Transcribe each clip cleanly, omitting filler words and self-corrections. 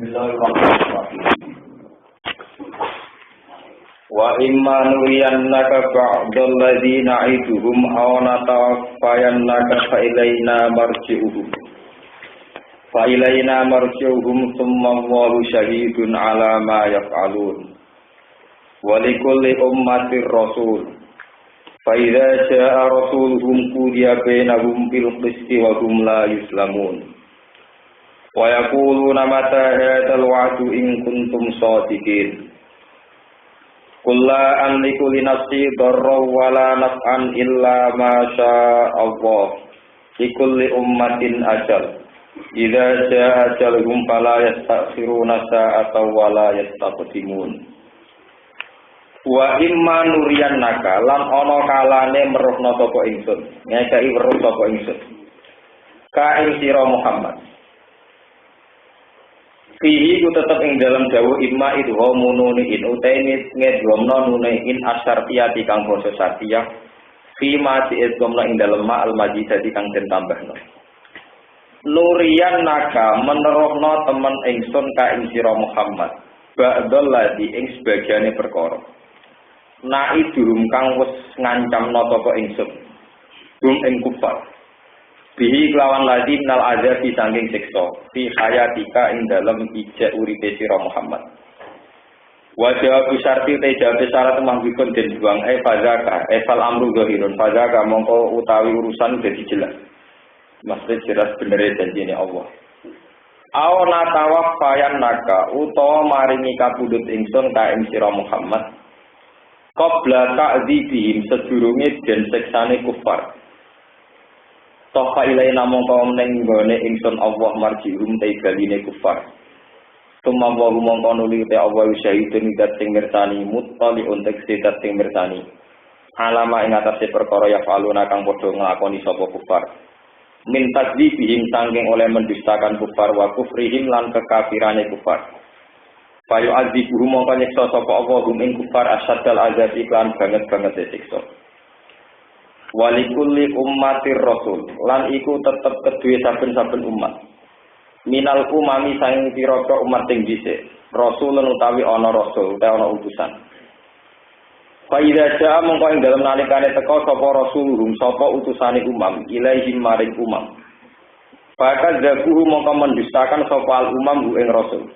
Bismillahirrahmanirrahim. Wa imma nuriyannaka ba'dal ladzina na'iduhum aw natawaffayannaka fa ilaina marji'uhum thumma Allahu syahidun 'ala ma yaf'alun. Wa likulli ummatir rasul. Fa idza jaa'a rasuluhum qudiya bainahum bil qisti wa hum la yuslamun. Wa yaquluna mata hadzal wa'du in kuntum shadiqin. Qul la amliku li nafsi darran wa la naf'an illa ma syaa Allah. Likulli ummatin ajal. Idza jaa ajaluhum fala yastakhiruna sa'atan wa la yastaqdimun. Wa imma nuriyannaka lan ana kalane meruhna sapa ingsun. Ngekeki weruh sapa ingsun. Ka ing sira Muhammad. Fihi ku tetep ing dalam dawuh imma idho mununi in utaini ngedhomno nunein asyartiyati kang basa syartiyah fi ma diedhomno ing dalem ma al-majidati kang den tambahno. Nuriyan naka menerohno temen ingsun ka ing sira Muhammad ba'dal ladzi ing sebagiane perkara. Na'iduhum kang wis ngancamno sapa ingsun hum ing kufar. Bihi kelawan ladzi minal azabi saking siksa fi hayatika ing dalem ijek uripe sira Muhammad. Wa jawabu syarti te jawab syarat manggikun den buang fazaka fal amru zahirun fazaka mongko utawi urusan dadi jelas. Maksud jelas benere janjine Allah. Awana tawaffayan naka utawa maringi kapundhut ingsun ka ing sira Muhammad. Qabla ta'dzibihim sedurunge den siksane kufar. Tofa ilaina mongko meneng nggone ingsun Allah marji'um te baline kufar. Summa wa mongko nuli te Allah syahidun dat sing mirsani muttali untuk sedat sing mirsani. Alama ing atase perkara ya faluna kang padha nglakoni sapa kufar. Min tadzibihim sangking oleh mendustakan kufar wa kufrihim lan kekafirane kufar. Fayu adzibuhum mongko nyiksa sapa Allah hum ing kufar asyadal azab iklan banget siksa. Walikulli ummatir rasul lan iku tetep kedue saben-saben umat minal umami saing pira-pira umat sing dhisik rasulun utawi ana rasul utawa ana utusan fa idza jaa mongko ing dalem nalikane teka sapa rasuluhum sapa utusane umam ilaihim maring umam bakal zabuhu mongko mendustakan sapa al umam ing rasul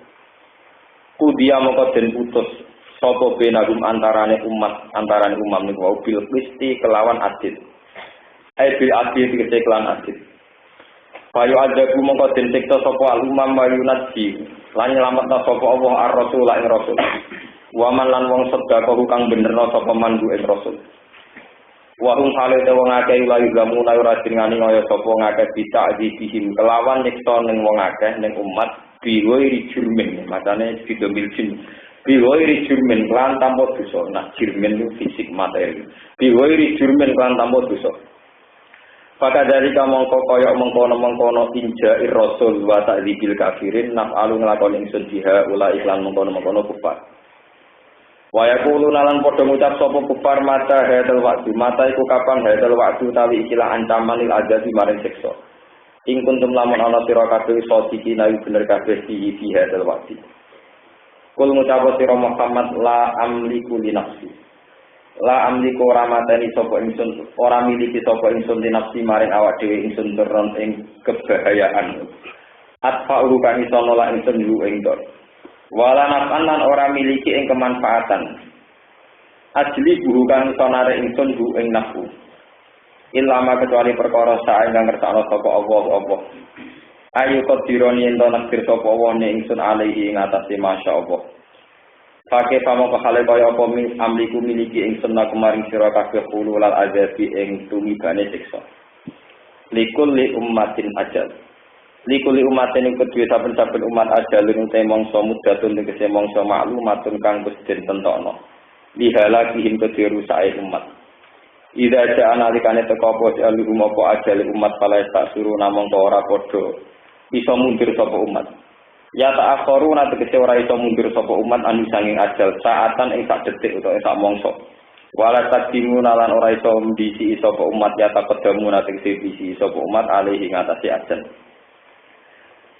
kudia mongko den putus sapa benagum antarane umam niku bil qisti kelawan adil. Bil adil dikece kelan adil. Bayu adabu mongko den siksa sapa al-umam mayunati lan nyelametna sapa Allah ar-rasul ing rasul. Wa man lan wong sedekah kang benerna sapa mandu ing rasul. Wa hum halate wong akeh layu gamu ora dingani kaya sapa ngakeh bita'dzibihim kelawan nyiksa ning wong akeh ning umat biwiri jurmin makane bidomil jin. Biwiri jurmin lan tanpa dosa. Nah, jurmin itu fisik materi. Biwiri jurmin lan tanpa dosa. Pada dari kamu koyok mengkono inja irrasul wa ta'dzibil kafirin naf'alu nglakoni ingsun biha ula iklan mengkono kufar. Wa yaqulu lan padha ngucap sapa kufar mata hadzal wa'du mata iku kapan hadzal wa'du tawi ikilah ancaman lil azabi maring siksa. Ing kuntum lamun ana sira kabeh sadiki nayu bener kabeh fi hadzal wa'di. Kul ngucap sira Muhammad la amliku li nafsi. La amliku ora mateni sapa ingsun ora miliki sapa ingsun dinafsi maring awak dhewe ingsun teron ing kebahayaan atfa urukan iso nolak ingsun yu ing dor wala naf'an ora miliki ing kemanfaatan ajli bukan iso nare ingsun yu ing nafsu ilama kecuali perkara sae kang ngersakno sapa Allah ayu qadironi ento nakdir sapa Allah ning ingsun alaihi ing atase masyaallah. Pakai pamo kahale kaya apa amliku miliki ingsun kemaring sira kabeh ulul azabi ing tumibane siksa. Likulli ummatin ajal. Likulli ummatin ing kedue saben-saben umat ajalun uta mangsa muddatun tegese mangsa maklumatun kang wis den tentokno. Lihalakihim kedue rusake umat. Ida ja'ana likane teka apa alum apa ajal umat pala tak suruh namung ora padha iso mundur sapa umat. Ya ta'akharu nate kece ora iso mundur sapa umat anu sanging ajal saatan ing sak detik utawa sak mangsa. Wala tadimu lan ora iso mbisi sapa umat ya taqaddamu nate kece bisi sapa umat alih ing atase ajal.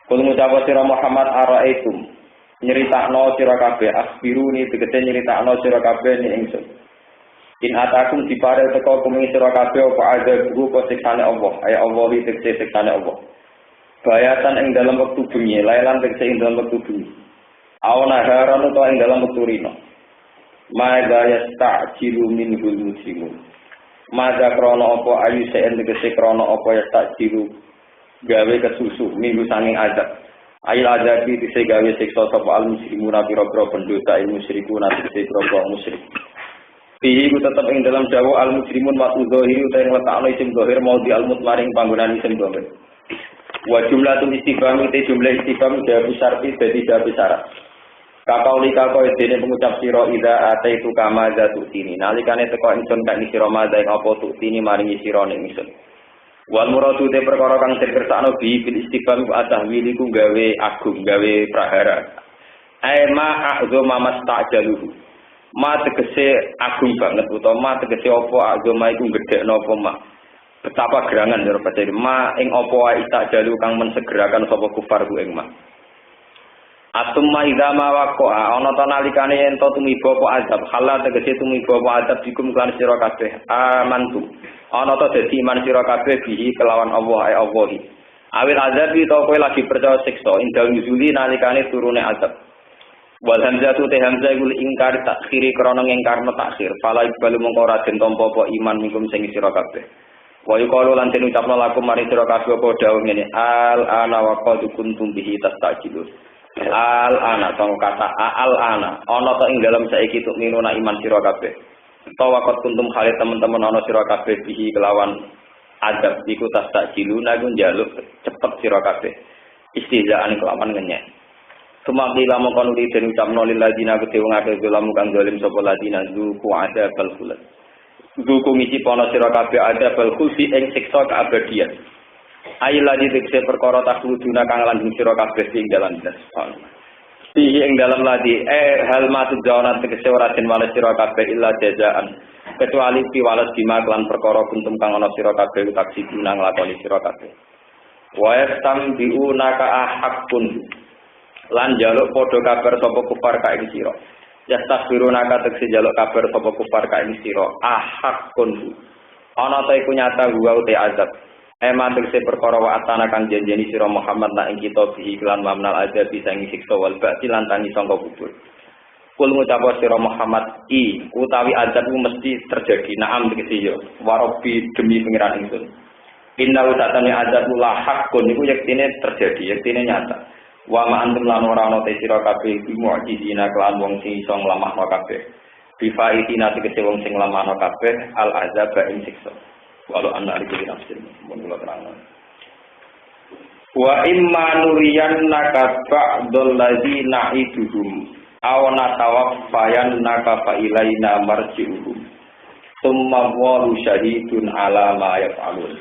Kul ngucap sira Muhammad araitum nyeritakno sira kabeh asbiruni tegese nyeritakno sira kabeh ni ingsun. In atakum dipare teko kumi sira kabeh apa ada guru apa siksane Allah ay Allah tegese siksane Allah. Bayatan ing dalam wektu bengi, lailan tegese ing dalam wektu bengi. Awana haran utawa ing dalam wektu rino. Mada yasta'jilu minhul muslimun. Mada krana apa ayu sen tegese krana apa yasta'jilu gawe kesusu minggu sanging azab. Ayil azabi dise gawe siksa sapa al muslimuna pira-pira pendosa il musyrikuna dise pira-pira musyrik. Pihi ku tetep ing dalam dawa al muslimun wa zahiri utawa letakno isim zahir mau di al mutmaring panggonan isim zahir. Wa jumlatul istifham te jumlah istifham jawab syarti dadi jawab syarat. Kapauli kako dene pengucap sira ida ataitu kama zatu tini. Nalikane teko ingsun kak sira madha ing apa tu tini maringi sira ning ingsun. Wal muradu te perkara kang dikersakno bi bil istifham atahwil iku gawe agung gawe prahara. Ai ma a'zama mastajaluhu. Ma tegese agung banget utawa ma tegese apa agama iku gedhekno apa ma. Betapa gerangan ya baca ma ing apa wae istajalu kang mensegerakan sapa kufar ku ing ma. Atumma idza ma waqa'a ana ta nalikane yen to tumiba apa azab halal tegese tumiba apa azab dikum kan sira kabeh amantu ana ta dadi iman sira kabeh bihi kelawan Allah ay Allah awil azab to kowe lagi percaya siksa indal nuzuli nalikane turune azab wal hamzatu te hamzah iku ingkar takhiri krana ngingkarno takhir fala ibalu mongko ora den tampa apa iman minkum sing sira kabeh wa yuqalu lan den ucapno lakum mari sira kabeh apa dawuh ngene al ana wa qad kuntum bihi tastajilun. Al ana tong kata al ana ana to ing dalam saiki tuk minuna iman sira kabeh. Utawa waktu kuntum kali teman-teman ana sira kabeh bihi kelawan adab iku tastajiluna iku njaluk cepet sira kabeh. Istihzaan kelawan ngenyek. Sumangki lamun kono den ucapno lil ladina kedhe wong akeh lamun kang zalim sapa ladina zuku adabal khulud. Zuku ngisi pono sira kabeh adabal khuldi ing siksa keabadian. Aila dikse perkara takluduna kang lanjut sira kabeh ing dalam das. Pihi ing dalam ladi hal maksud jawana tegese ora den wales sira kabeh illa jazaan kecuali piwales bima lan perkara kuntum kang ana sira kabeh taksi nang lakoni sira kabeh. Wa yastambiuna ka ahakun lan jaluk padha kabar sapa kufar ka ing sira. Yastakbiruna ka tegese jaluk kabar sapa kufar ka ing sira ahakun. Ana ta iku nyata gua uti azab. Tegese perkara wa atana kang janjeni sira Muhammad nak ing kita bi iklan mamnal azab bisa siksa wal ba'ti lan tani sangka kubur. Kul ngucap sira Muhammad utawi azab mesti terjadi. Naam tegese yo warobi demi pengiran ingsun. Inna satane azab la haqqun iku yektine terjadi, yektine nyata. Wa ma antum lan ora ana te sira kabeh iku mu'jizina kelan wong sing iso nglamahno kabeh. Bi faitina tegese wong sing nglamahno kabeh al azab ing siksa. Walau anak itu nafsir, menurut terang. Wa imma nuriyannaka ba'dal ladzina na'iduhum aw natawaffayannaka fa ilaina marji'uhum thumma wallahu syahidun ala ma yaf'alun.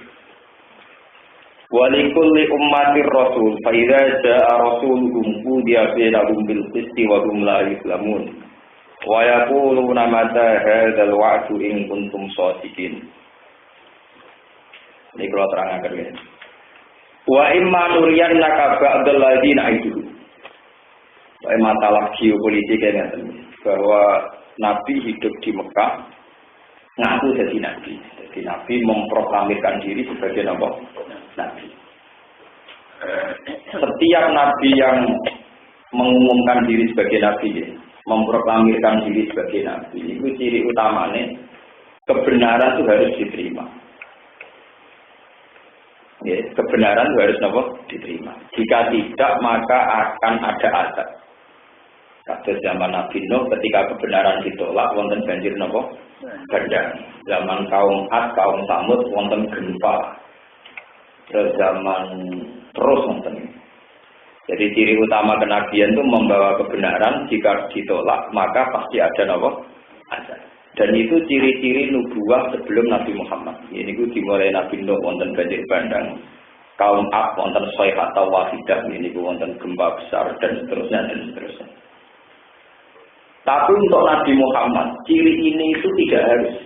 Wa likulli ummatir rasul fa idza ja'a rasuluhum qudiya bainahum bil qisti wa hum la yuzlamun. Wa yaquluna mata hadzal wa'du in kuntum shadiqin. Ini kalau terangkan ya. Wa imma nuriyan naka ba'dal ladzina aidu. Masalah geopolitik ya, bahwa Nabi hidup di Mekah ngaku jadi Nabi. Jadi Nabi memproklamirkan diri sebagai Nabi. Setiap Nabi yang mengumumkan diri sebagai Nabi, memproklamirkan diri sebagai Nabi, itu ciri utamanya kebenaran itu harus diterima. Ya, kebenaran harus diterima. Jika tidak maka akan ada azab. Pada zaman Nabi Nuh ketika kebenaran ditolak wonten banjir bandang. Zaman kaum Ad, kaum Samud wonten gempa. Zaman terus wonten. Jadi ciri utama kenabian itu membawa kebenaran, jika ditolak maka pasti ada azab. Dan itu ciri-ciri nubuah sebelum Nabi Muhammad. Ini ku dimulai Nabi Nuh wonten banjir bandang, kaum Ad wonten sayhah atau wahidah, ini ku wonten gempa besar dan seterusnya. Tapi untuk Nabi Muhammad, ciri ini itu tidak harus.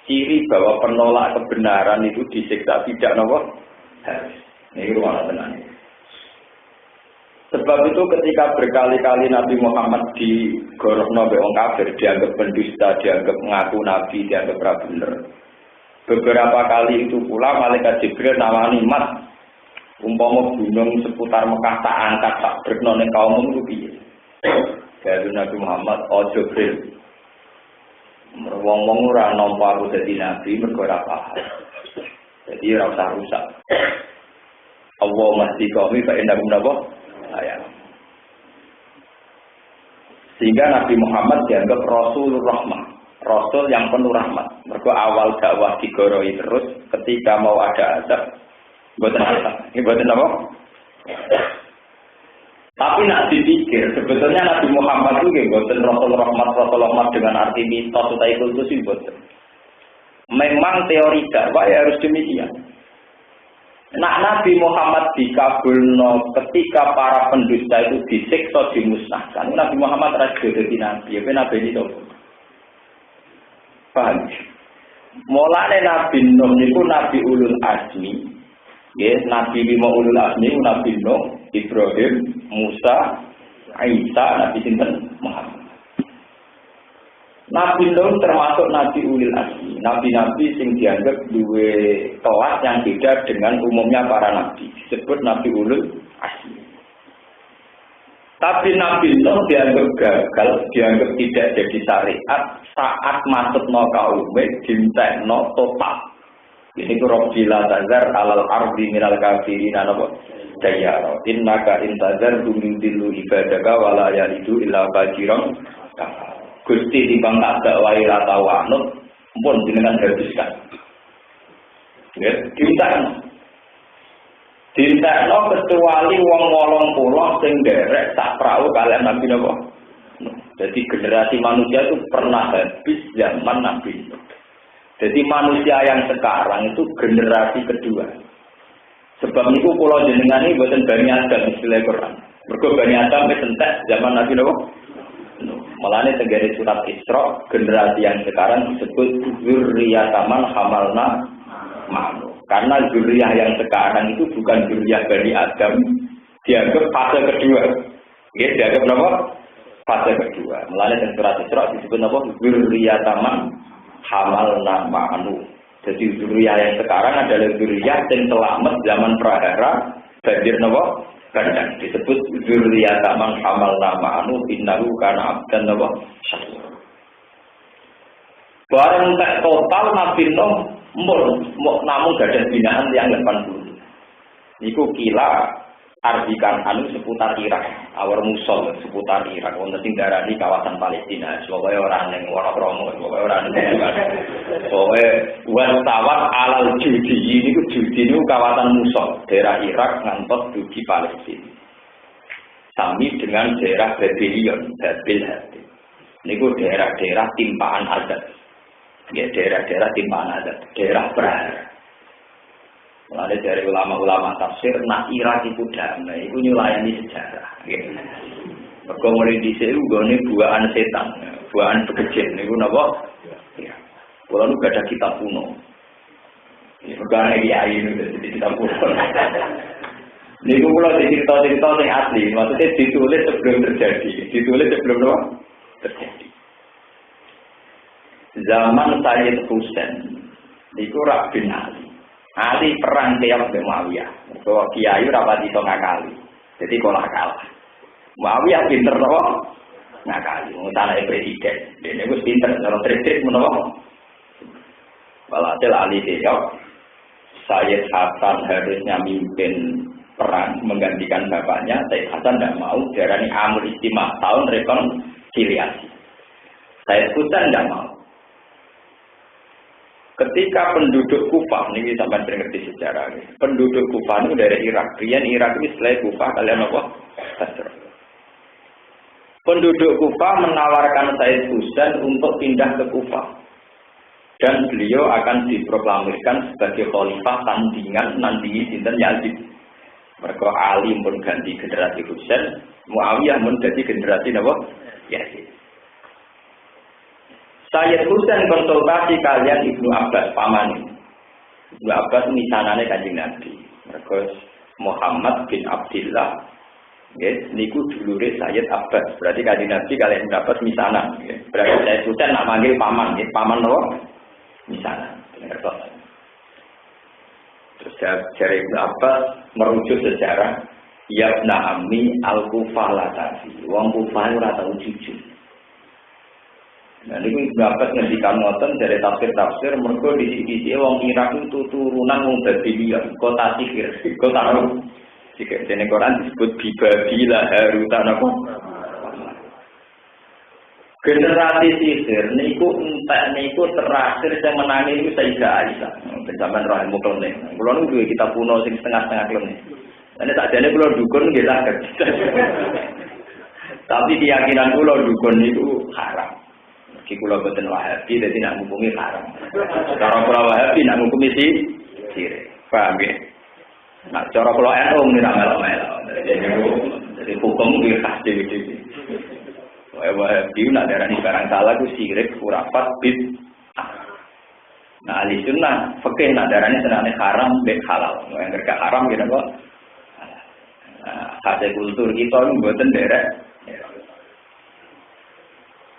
Ciri bahwa penolak kebenaran itu disiksa tidak harus. Ini ruang tenang. Sebab itu ketika berkali-kali Nabi Muhammad digorokno mbek wong kafir, dianggap pendusta, dianggap ngaku nabi, dianggap ra bener. Beberapa kali itu pula malaikat Jibril nawani Mat, umpama gunung seputar Mekah tak angkat tak brekno ning kaummu itu piye? Dari Nabi Muhammad, "Oh Jibril, wong-wong ora nampa aku dadi nabi mergo ora paham. Jadi ora usah rusak. Allah mesti kami fa inna nabo ayat." Sehingga Nabi Muhammad dianggap Rasulur Rahmah, Rasul yang penuh rahmat. Mergo awal dakwah digoroi terus, ketika mau ada azab, boten azab. Ini boten apa? Tapi nak dipikir, sebetulnya Nabi Muhammad itu boten Rasul Rahmat, Rasul Rahmat dengan arti mitos atau itu sih boten. Memang teori dakwah ya harus demikian. Nah, Nabi Muhammad dikabulno ketika para pendusta itu disiksa dimusnahkan. Nabi Muhammad rasul dadi nabi, apa nabi itu? Paham? Mulane Nabi Nuh niku Nabi Ulul Azmi. Nggih, Nabi 5 Ulul Azmi Nabi Nuh, Ibrahim, Musa, Isa, Nabi sinten? Muhammad. Nabi Nuh termasuk Nabi Ulul Azmi, nabi-nabi sing dianggap duwe kelas yang beda dengan umumnya para nabi, disebut Nabi Ulul Azmi. Tapi Nabi Nuh dianggap gagal, dianggap tidak jadi syariat saat masuk no kaume dintekno total. Ini ku Rabbila tazar alal ardi minal kafirin anapa dayara innaka intazar dumindillu ibadaka wala yalidu illa fajiran kafar. Gusti timbang tak dakwai rata wanut pun jenengan habiskan. Ya, dintekno kecuali wong 80 sing nderek sak prau kalian Nabi napa. Jadi generasi manusia itu pernah habis zaman Nabi. Jadi manusia yang sekarang itu generasi kedua. Sebab niku kula jenengan iki boten Bani Adam istilah Quran. Mergo Bani Adam wis entek zaman Nabi napa. Malane tenggere surat Isra, generasi yang sekarang disebut zurriyataman hamalna ma'nu. Karena zuriyah yang sekarang itu bukan zuriyah Bani Adam, dianggap fase kedua. Nggih, dianggap napa? Fase kedua. Malane teng surat Isra disebut napa? Zurriyataman hamalna ma'nu. Jadi zuriyah yang sekarang adalah zuriyah yang selamat zaman prahara banjir napa? Kadang disebut zurriyatan man hamalna ma'anu innahu kana abdan napa syakur. Barang tak total Nabi Nuh namun gadah binaan yang 80. Niku kila artikan anu seputar Irak, awar Musul seputar Irak, wonten sing darani kawasan Palestina. Pokoke ora ning Wonokromo, pokoke ora ning pokoke wasawat alal judi niku judi niku kawasan Musul, daerah Irak ngantos dugi Palestina. Sami dengan daerah Babylon, Babil Hadir. Niku daerah-daerah timpaan adat. Ya daerah-daerah timpaan adat, daerah prahara. Mulai dari ulama-ulama tafsir, nak Irak itu damai, itu nyulayani sejarah. Mereka mulai dhisik nggone buaan setan, buaan bekejen niku napa? Ya. Kula nu gak ada kitab kuno. Ini bukan kiai niku dadi kitab kuno. Niku kula cerita-cerita sing asli, maksudnya ditulis sebelum terjadi, ditulis sebelum apa? Terjadi. Zaman Sayyid Husain, niku Rabb bin Ali. Ali perang tiap dengan Muawiyah. Bahwa Kiai rapat itu ngakali. Jadi kalah kalah. Muawiyah pinter loh ngakali. Mengenai presiden. Dia itu pinter. Kalau presiden menolak. Walhasil Ali tiap. Sayyid Hasan harusnya mimpin perang menggantikan bapaknya. Sayyid Hasan tidak mau. Darani amul istimah tahun rekonsiliasi. Sayyid Husain tidak mau. Ketika penduduk Kufah, ini sampai ngerti sejarah ini. Penduduk Kufah itu dari Irak. Rian Irak ini setelah Kufah, kalian apa? Basra. Penduduk Kufah menawarkan Sayyid Husain untuk pindah ke Kufah. Dan beliau akan diproklamirkan sebagai khalifah tandingan nanti sinten Yazid. Mereka Ali pun ganti generasi Husain, Muawiyah pun ganti generasi apa? Yazid. Sayyid Husain konsultasi kalian Ibnu Abbas paman. Ibnu Abbas misanane Kanjeng Nabi. Mergo Muhammad bin Abdullah Nggih, niku dulure Sayyid Abbas. Berarti Kanjeng Nabi kalian Abbas misanan, nggih. Berarti saya Husain nak manggil paman, nggih. Paman napa? Misanan. Terus dari Ibnu Abbas merujuk sejarah Yabna Ammi Al-Kufah Latasi. Wong Kufah ora tau jujur. Nah niku Ibnu Abbas ngendikan ngoten dari tafsir-tafsir mergo di sisi wong Irak itu turunan wong Babylon, kota sihir, kota jika di Quran disebut Bibabila Harutan apa? Generasi sihir niku entek niku terakhir saya menangi niku Sayyidah Aisyah. Zaman rahim mukmin. Kulo niku duwe kitab kuno sing setengah-setengah klemen. Nek tak jane kulo dukun nggih saged. Tapi keyakinan kulo dukun niku haram. Ki kulo boten Wahabi dadi nak ngukumi haram. Cara kulo Wahabi nak ngukumi sihir. Paham nggih? Nah, cara kalau NU ini ramel-ramel, jadi hukum itu khas dewi-dewi. Wahabi nak darani barang salah itu syirik, khurafat, bid'ah. Nah, ahli sunnah fikih nak darani senane haram, bid halal. Yang kerja haram gitu kok. Khas kultur kita itu mboten derek.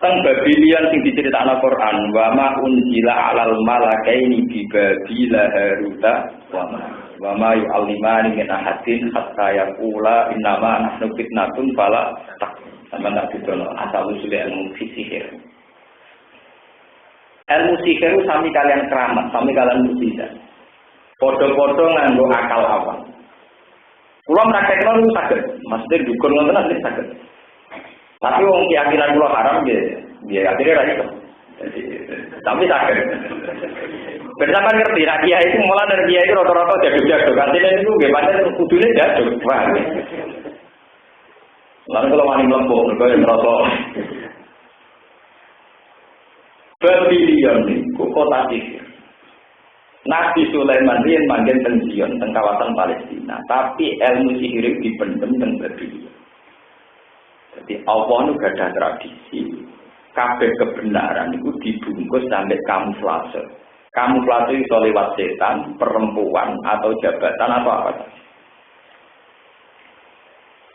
Teng Babylon sing diceritakna Quran, wa ma unzila 'alal malakaini bi Babila Haruta wa ma yu'allimani min ahadin hatta yaqula innama nahnu fitnatun fala sama tak didono asal usul ilmu sihir. Ilmu sihir sami kalian keramat, sami kalian mukjizat. Padha-padha nganggo akal awam. Kula praktekno niku saged, maksudnya dukun ngoten asli saged. Tapi wong keyakinan kula haram ya akhirnya ra iso. Tapi sakit. Bersamaan ngerti, nak kiai itu mulai dari kiai itu rata-rata jaduk-jaduk. Artinya itu gimana kudune jaduk. Wah. Lalu kalau wani mlempuk, kaya ngerasa. Babylon niku kota sihir. Nabi Sulaiman riyen manggen teng Zion, teng kawasan Palestina, tapi ilmu sihir dipendem teng Babylon. Jadi Allah itu ada tradisi, kabeh kebenaran itu dibungkus sampai kamuflase. Kamuflase itu lewat setan, perempuan, atau jabatan, atau apa saja.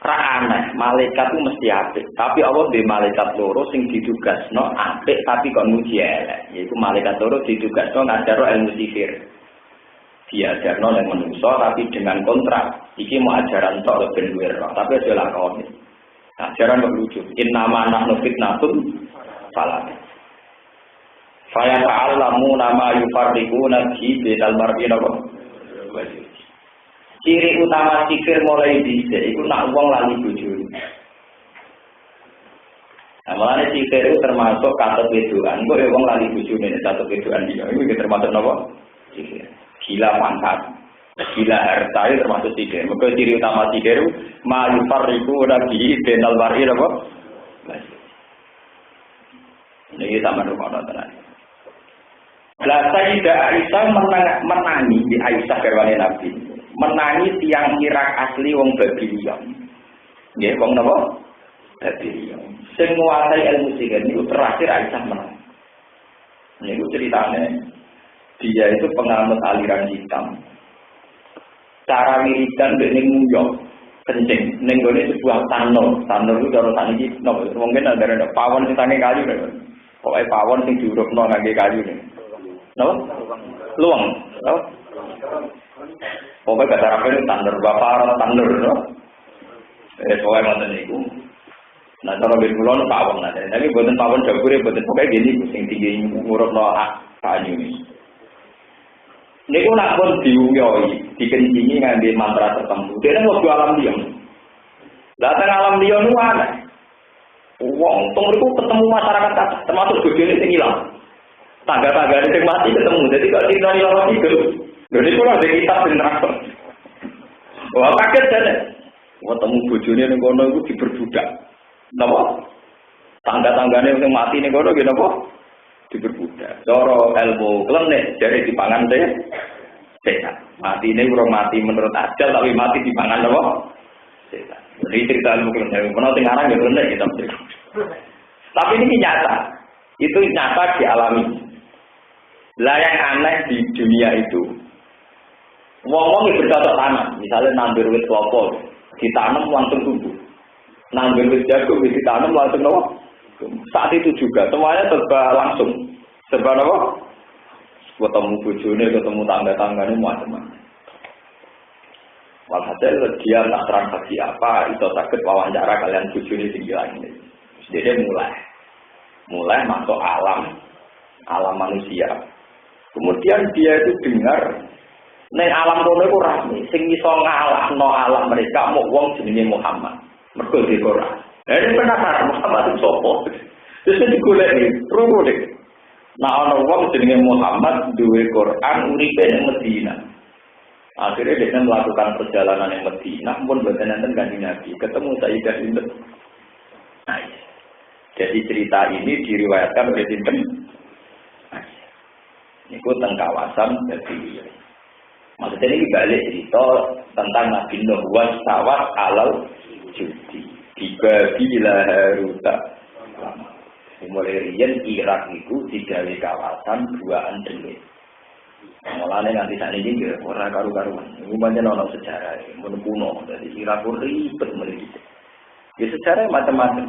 Aneh, malaikat itu mesti apik, tapi Allah di malaikat loro sing ditugasno apik tapi kok muji elek. Yaitu malaikat loro ditugasno ngajaro ilmu sihir. Diajarno yang menungso tapi dengan kontrak. Iki mau ajaran tok ben luwih, tapi aja lakoni. Ajaran kok lucu. Innama nahnu fitnatun fala. Saya ta'allamu nama yufarriquna fi bainal mar'i wa ciri utama sihir mulai dhisik iku nak wong lali bojone. Nah, mulane sihir itu termasuk kata wedoan. Kok wong lali bojone satu wedoan dia. Iku termasuk napa? Sihir. Gila pangkat. Gila harta itu termasuk sihir. Maka ciri utama sihir ma yufarriquna fi bainal mar'i wa ini sama rumah tenan. Lah Sayyidah Aisyah menangi di Aisyah garwane Nabi. Menangi tiang Irak asli wong Babylon. Nggih, wong napa? Babylon. Sing nguasai ilmu sihir niku terakhir Aisyah menang. Niku ceritanya dia itu penganut aliran hitam. Cara wiridan ning nguyok kencing ning gone sebuah tanur. Tanur itu cara saniki napa mungkin ada pawon sing tangi kayu lho. Pokoke pawon sing diurupno ngangge kayu niku. Napa? Luang. Napa? Pokoknya kata rapi itu tandur bapak tandur, no? Pokoknya macam itu. Nah kalau berbulan pawon nanti, tapi buatan pawon jauh buatan pokoknya gini, sing tinggi ngurut no kayu ini. Ini pun nak pun diuyoi, dikencingi ngambil mantra tertentu. Dia kan waktu alam diam. Datang alam diam itu mana? Uang tunggu ketemu masyarakat termasuk bujuni yang hilang. Tangga-tangga yang mati ketemu, jadi kalau tidak hilang hidup. Jadi kalau ada kitab interaksi, wah kaget saja. Wah temu bojone ning kono iku diperbudak. Napa? Tangga-tanggane sing mati ning kono nggih napa? Diperbudak. Cara ilmu klenik dari dipangan teh setan. Matine urung mati menurut ajal tapi mati dipangan napa? Setan. Jadi cerita ilmu klenik kono sing aran ya klenik kita. Tapi ini nyata. Itu nyata dialami. Lah yang aneh di dunia itu wong-wong yang bercocok tanam, misalnya nandur wit klopo, ditanam langsung tumbuh. Nanggung jagung ditanam langsung nopo. Saat itu juga semuanya serba langsung. Serba nopo. Ketemu bojone, ketemu tangga-tanggane macam-macam. Walhasil dia tak transaksi apa, itu sakit wawancara kalian bojone tinggi lagi. Jadi mulai masuk alam manusia. Kemudian dia itu dengar neng alam kono iku rame, sing iso ngalahno alam mereka mau wong jenenge Muhammad. Mergo di Quran. Ini penasaran Muhammad itu sapa? Terus digoleki, rungu deh. Nah ana wong jenenge Muhammad duwe Quran uripe ning Madinah. Akhirnya dia melakukan perjalanan yang Madinah, pun boten enten kanjeng Nabi, ketemu Sayyidah Sinten. Nah, jadi cerita ini diriwayatkan oleh Sinten. Niku teng kawasan jadi maksudnya ini balik cerita tentang Nabi Nuh wasawat alal judi dibagi laharuta mulai riyen Irak itu digawe kawasan buaan delik. Mulane nganti sakniki nggih ora karu-karuan. Iku pancen ana sejarah mun kuno dadi Irak ribet mriki. Ya sejarah macam-macam.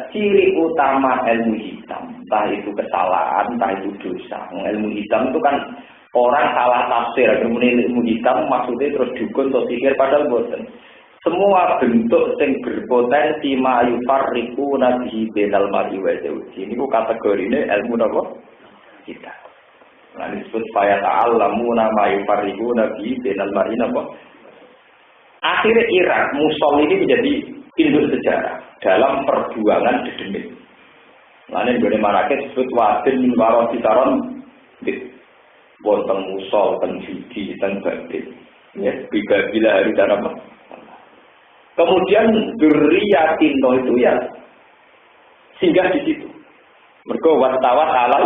Ciri utama ilmu hitam, entah itu kesalahan, entah itu dosa. Ilmu hitam itu kan orang salah tafsir. Kemudian ilmu hitam maksudnya terus dukun atau pikir padahal boten. Semua bentuk yang berpotensi mayufarriku nabi benal mati wa jauhi. Ini kategorine ilmu apa? Hitam. Nah disebut faya ta'allamu nama yufarriku nabi benal mati apa? Akhirnya Irak, Musul ini menjadi induk sejarah dalam perjuangan dedemit. Lain dari Marrakesh disebut wadin min warasi taron wonten Musul, ten Judi, ten Babel. Ya, bila hari darah. Kemudian Dzurriyyatin itu ya singgah di situ. Mergo watawat alal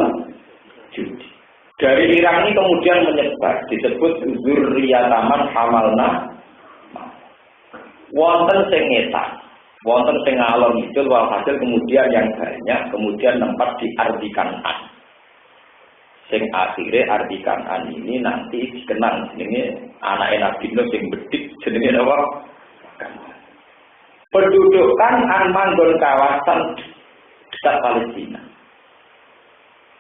Judi. Dari Irak ini kemudian menyebar disebut Dzurriyyataman hamalna. Wonten sing ngetan, wonten sing ngalor ngidul walhasil kemudian yang banyak kemudian nempat diartikan an. Sing akhire artikan an ini nanti dikenang jenenge anake Nabi Nuh sing bedik jenenge apa? Pendudukan an manggon kawasan dekat Palestina.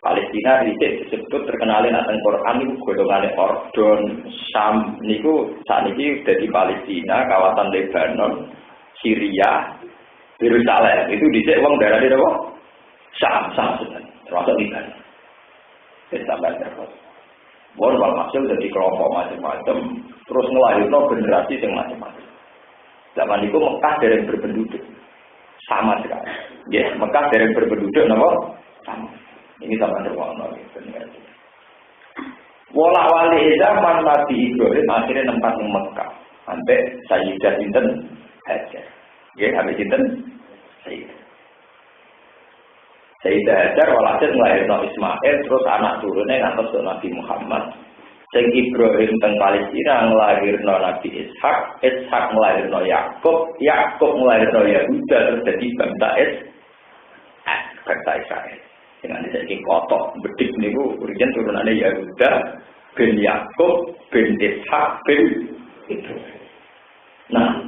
Palestina disebut terkenalin akan Quran itu golongan Ordon, Syam, niku saat ini dari Palestina, kawasan Lebanon, Syria, Yerusalem. Itu dicek uang darah di apa? Syam sebenarnya, termasuk Lebanon. Sampai terus. Boleh hasil dari kelompok macam-macam, terus ngelahirno generasi yang macam-macam. Zaman itu Mekah dereng berpenduduk sama sekali. Ya, Mekah dereng berpenduduk, napa? Sama. Ini sama terwakna gitu. Wala wali zaman Nabi Ibrahim akhirnya tempat di Mekah. Sampai Sayyidah Sinten Hajar. Ya, sampai Sinten Sayyidah. Sayyidah Hajar walhasil ngelahirno Ismail terus anak turunnya ngantos Nabi Muhammad. Sing Ibrahim teng Palestina ngelahirno Nabi Ishak, Ishak ngelahirno Yakub, Yakub ngelahirno Yahuda terus jadi bangsa Israel. Dengan disebut kotok bedik niku urian turunannya Yahuda bin Yakub bin Ishak bin Ibrahim. Nah,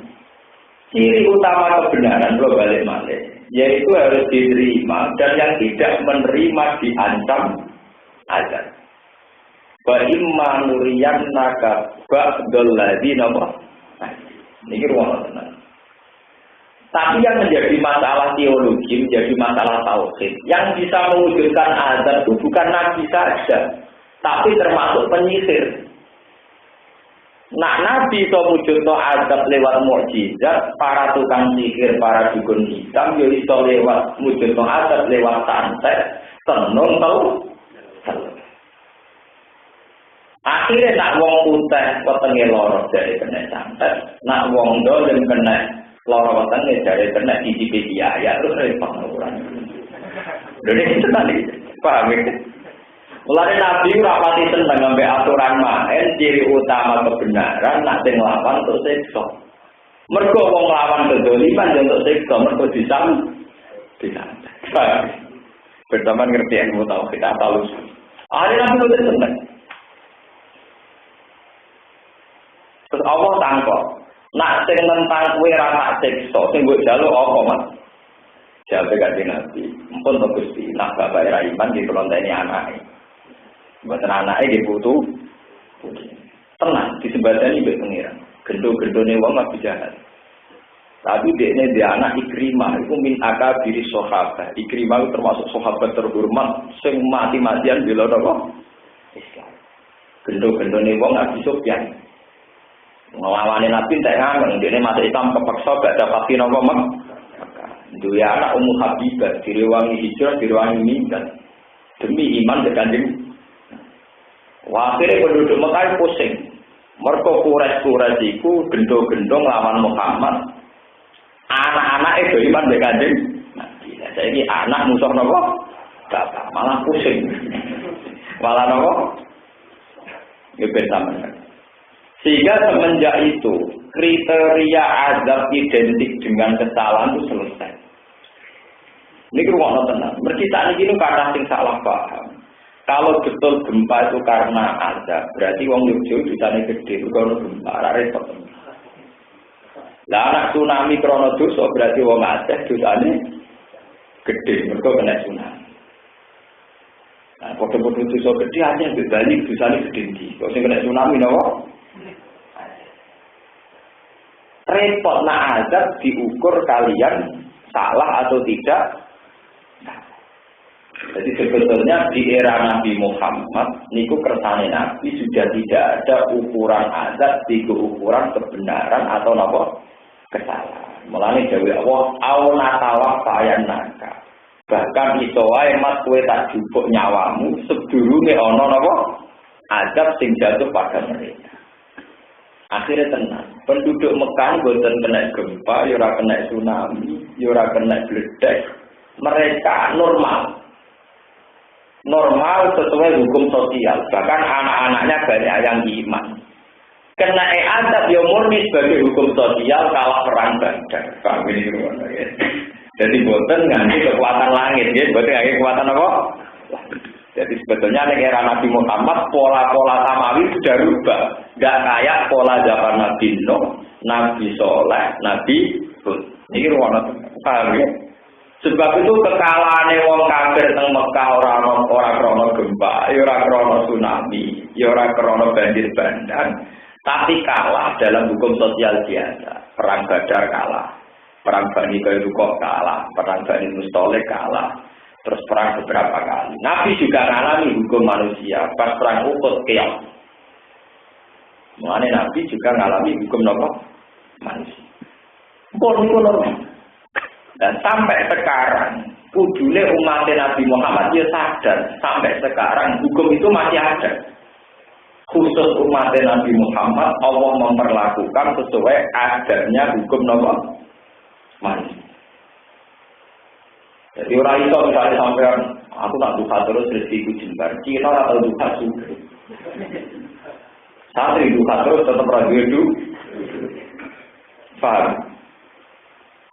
ciri utama kebenaran lo balik malik yaitu harus diterima dan yang tidak menerima diancam azab. Wa imma nuriyannaka ba'dal ladina niki ruang tenan. Tapi yang menjadi masalah teologi, menjadi masalah tauhid, yang bisa mewujudkan azab itu bukan nabi saja, tapi termasuk penyihir. Nah, nabi itu wujudno azab lewat mukjizat, para tukang sihir, para dukun hitam, ya iso lewat wujudno azab lewat santet, tenung tau. Akhirnya nak wong putih wetenge loro dari kena santet, nak wong dolim kena loro wetenge dari kena isi ya terus repot ukuran. Lha itu tadi, paham ya? Mulane Nabi ora pati seneng ambek aturan main, ciri utama kebenaran nak sing nglawan untuk siksa. Mergo wong nglawan kedzaliman yo untuk siksa, mergo disam. Pertama ngerti ilmu tauhid atau usul. Ada Nabi itu seneng. Terus Allah tangkok. Nak sing tentang kowe ra tak siksa, sing mbok njaluk apa, Mas? Jawabe Kanjeng Nabi, "Mumpun to Gusti, nak bapak ra iman di kelonteni anake." Mboten anake nggih putu. Tenang disembadani mbek pengiran. Gendo-gendone wong mah jahat. Tapi dekne dia anak Ikrimah, itu min akabiri sahabat. Ikrimah itu termasuk sahabat terhormat sing mati-matian bela napa? Islam. Gendo-gendone wong Abi Sufyan. Nglawane Nabi tak ngangeng, dene masuk Islam kepeksa gak dapat napa mek. Duwe anak Ummu Habibah direwangi hijrah, direwangi minggat. Demi iman dengan Kanjeng. Akhirnya penduduk Mekah pusing. Mergo Quraisy iku gendo-gendong lawan Muhammad. Anak-anak itu iman dengan Kanjeng. Nah, saiki anak musuh napa? Bapak malah pusing. Malah napa? Sampeyan. Sehingga semenjak itu kriteria azab identik dengan kesalahan itu selesai. Ini rumah tenang. Mergi saat ini kata sing salah paham. Kalau betul gempa itu karena azab, berarti wong Yogyakarta dosane gede, kalau gempa repot. Lah anak tsunami krono dosa berarti wong Aceh dosane gede, mergo kena tsunami. Nah, foto-foto dosa gede aja di Bali dosane gede iki. Kok sing kena tsunami napa? Repot nak azab diukur kalian salah atau tidak. Jadi sebetulnya di era Nabi Muhammad niku kersane Nabi sudah tidak ada ukuran azab, tiga ukuran kebenaran atau napa kesalahan. Mulane dawuh Allah, "Auna tawaffayan naka." Bahkan iso wae mat kowe tak jupuk nyawamu sedurunge ana napa azab sing jatuh pada mereka. Akhirnya tenang. Penduduk Mekah boten kena gempa, ya ora kena tsunami, ya ora kena bledek. Mereka normal sesuai hukum sosial. Bahkan anak-anaknya banyak yang iman. Kena azab ya murni sebagai hukum sosial kalah perang Badar. Paham ini rumah ya. Jadi boten nganti kekuatan langit ya, boten nganti kekuatan apa? Jadi sebetulnya di era Nabi Muhammad pola-pola samawi sudah rubah. Gak kayak pola zaman Nabi Nuh, Nabi Soleh, Nabi Hud. Ini rumah paham ya? Sebab itu kekalahane wong kafir teng Mekah ora krana gempa, ora krana tsunami, ora krana banjir bandang, tapi kalah dalam hukum sosial biasa. Perang Badar kalah, perang Bani Qainuqa kalah, perang Bani Mustalik kalah, terus perang beberapa kali. Nabi juga mengalami hukum manusia, pas perang Uhud keok. Mengenai Nabi juga mengalami hukum apa? Manusia. Pun normal. Dan sampai sekarang, kudune umat Nabi Muhammad dia sadar sampai sekarang hukum itu masih ada. Khusus umat Nabi Muhammad Allah memperlakukan sesuai adanya hukum manusia. Jadi orang itu misalnya sampai aku tak duka terus rezekiku jembar, Cina atau duka juga. Santri duka terus tetap radio itu, paham?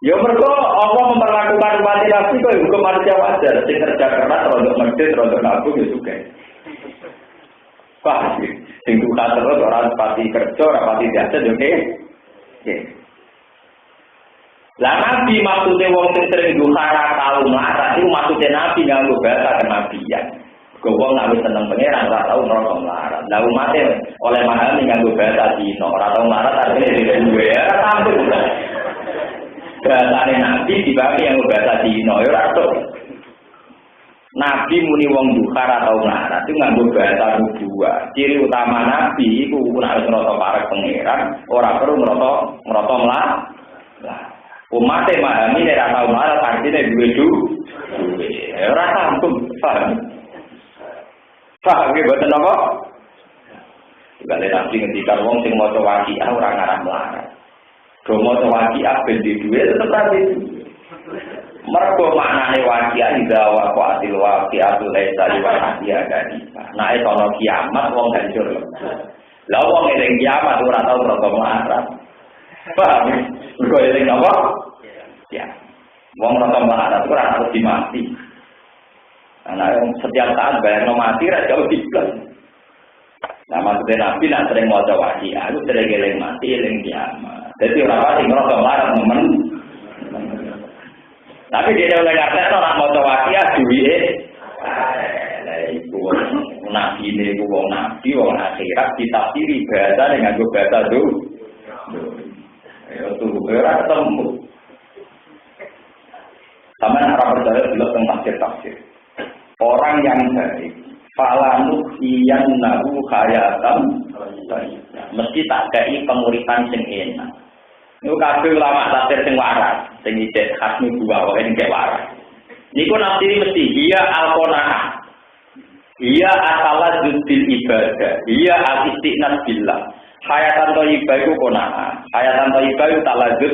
Ya mereka Allah memperlakukan umat Nabi kok hukum manusia wajar. Sing kerja keras rodok medhit rodok nabung ya suka. Paham? Sing duka terus orang pati kerja, orang pati biasa oke. Oke. Lah Nabi maksudnya wong sing sering duka ra tau melarat itu maksudnya Nabi nganggo bahasa kenabian. Wong nek wis seneng pangeran ora tau neraka melarat. Lah umat oleh mahal nganggo bahasa Cina, ora tau melarat artinya tidak duwe ya tampil. Bahasane Nabi dibagi yang bahasa Cina, ya ora. Nabi muni wong duka atau melarat itu nganggo bahasa nubuwah. Ciri utama Nabi iku nek wis ngrasa parek pangeran, ora perlu ngrasa melarat. Umat memahami nek ora tau melarat artine duwe duwe. Ya ora tampung, paham. Paham ge boten apa? Gale Nabi ngendikan wong sing maca waqiah ora ngarah melarat. Domo waqiah ben di duwe tetep ati. Mergo maknane waqiah idawa qatil waqiatu laisa liwaqiyah gadi. Nek ana kiamat wong hancur. Lah wong eling kiamat ora tau rada melarat. Paham? Mergo eling apa? Ya. Wong rada melarat ora harus dimati. Nah, setiap saat bayangno mati ra jauh diblas. Nah, maksudnya Nabi nak sering maca waqiah, itu sering eling mati, eling kiamat. Jadi orang pasti ngerasa larang teman. Tapi dia oleh kata orang mau tawakia duit. Iku nabi ini iku wong nabi wong akhirat ditafsiri bahasa dengan bahasa itu. Itu ora ketemu. Sama orang percaya juga tentang tafsir. Orang yang baik, falanu iyan nahu hayatan, mesti tak kei penguripan sing enak. Niku kabeh ulama tafsir sing waras, sing ijek khasmi buah wae ning waras. Niku nafsiri mesti dia al-qanaah. Dia asala bil ibadah, dia al-istiqnas billah. Hayatan thayyibah iku qanaah. Hayatan thayyibah iku taladzuz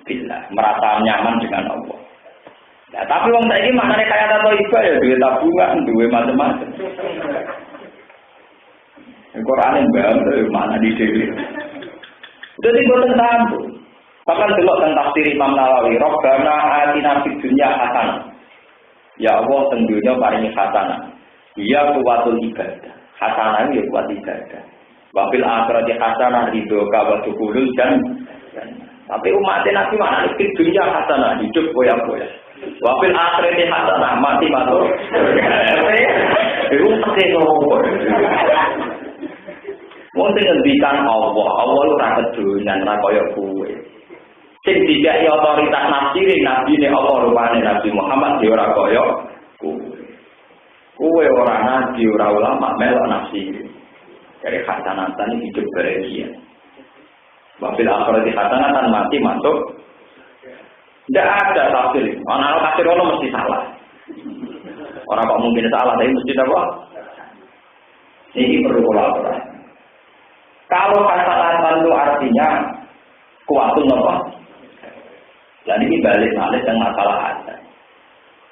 billah, merasa nyaman dengan Allah. Ya, tapi wong saiki maknane kaya thayyibah ya duwe tabungan, duwe macam-macam. Al-Qur'an mbak mana di dhewe. Jadi boten sambung. Bahkan delok teng tafsir Imam Nawawi, Rabbana atina fid dunya hasanah. Ya Allah teng dunya paringi hasanah. Iya kuwatul ibadah. Hasanah ya kuwat ibadah. Wa fil akhirati hasanah ridho ka wa dukhulul jannah. Tapi umat Nabi mana fid dunya hasanah, hidup koyak-koyak. Wa fil akhirati hasanah, mati masuk. Iku pasti ngono. Wong sing ngendikan Allah ora kedunan ra kaya kuwe. Sing dikai otoritas nafsiri nabine Allah rupane Nabi Muhammad ya ora kaya kuwe. Kuwe ora nabi ora ulama melok nafsiri. Dari hasanatan hidup bahagia. Wa fil akhirati hasanatan mati masuk. Tidak ada tafsir. Ana tafsir ono mesti salah. Orang kok mungkin salah tapi mesti apa? Ini perlu kolaborasi. Kalau hasanatan itu artinya kuatun apa? Jadi ini balik-balik dengan masalah azab.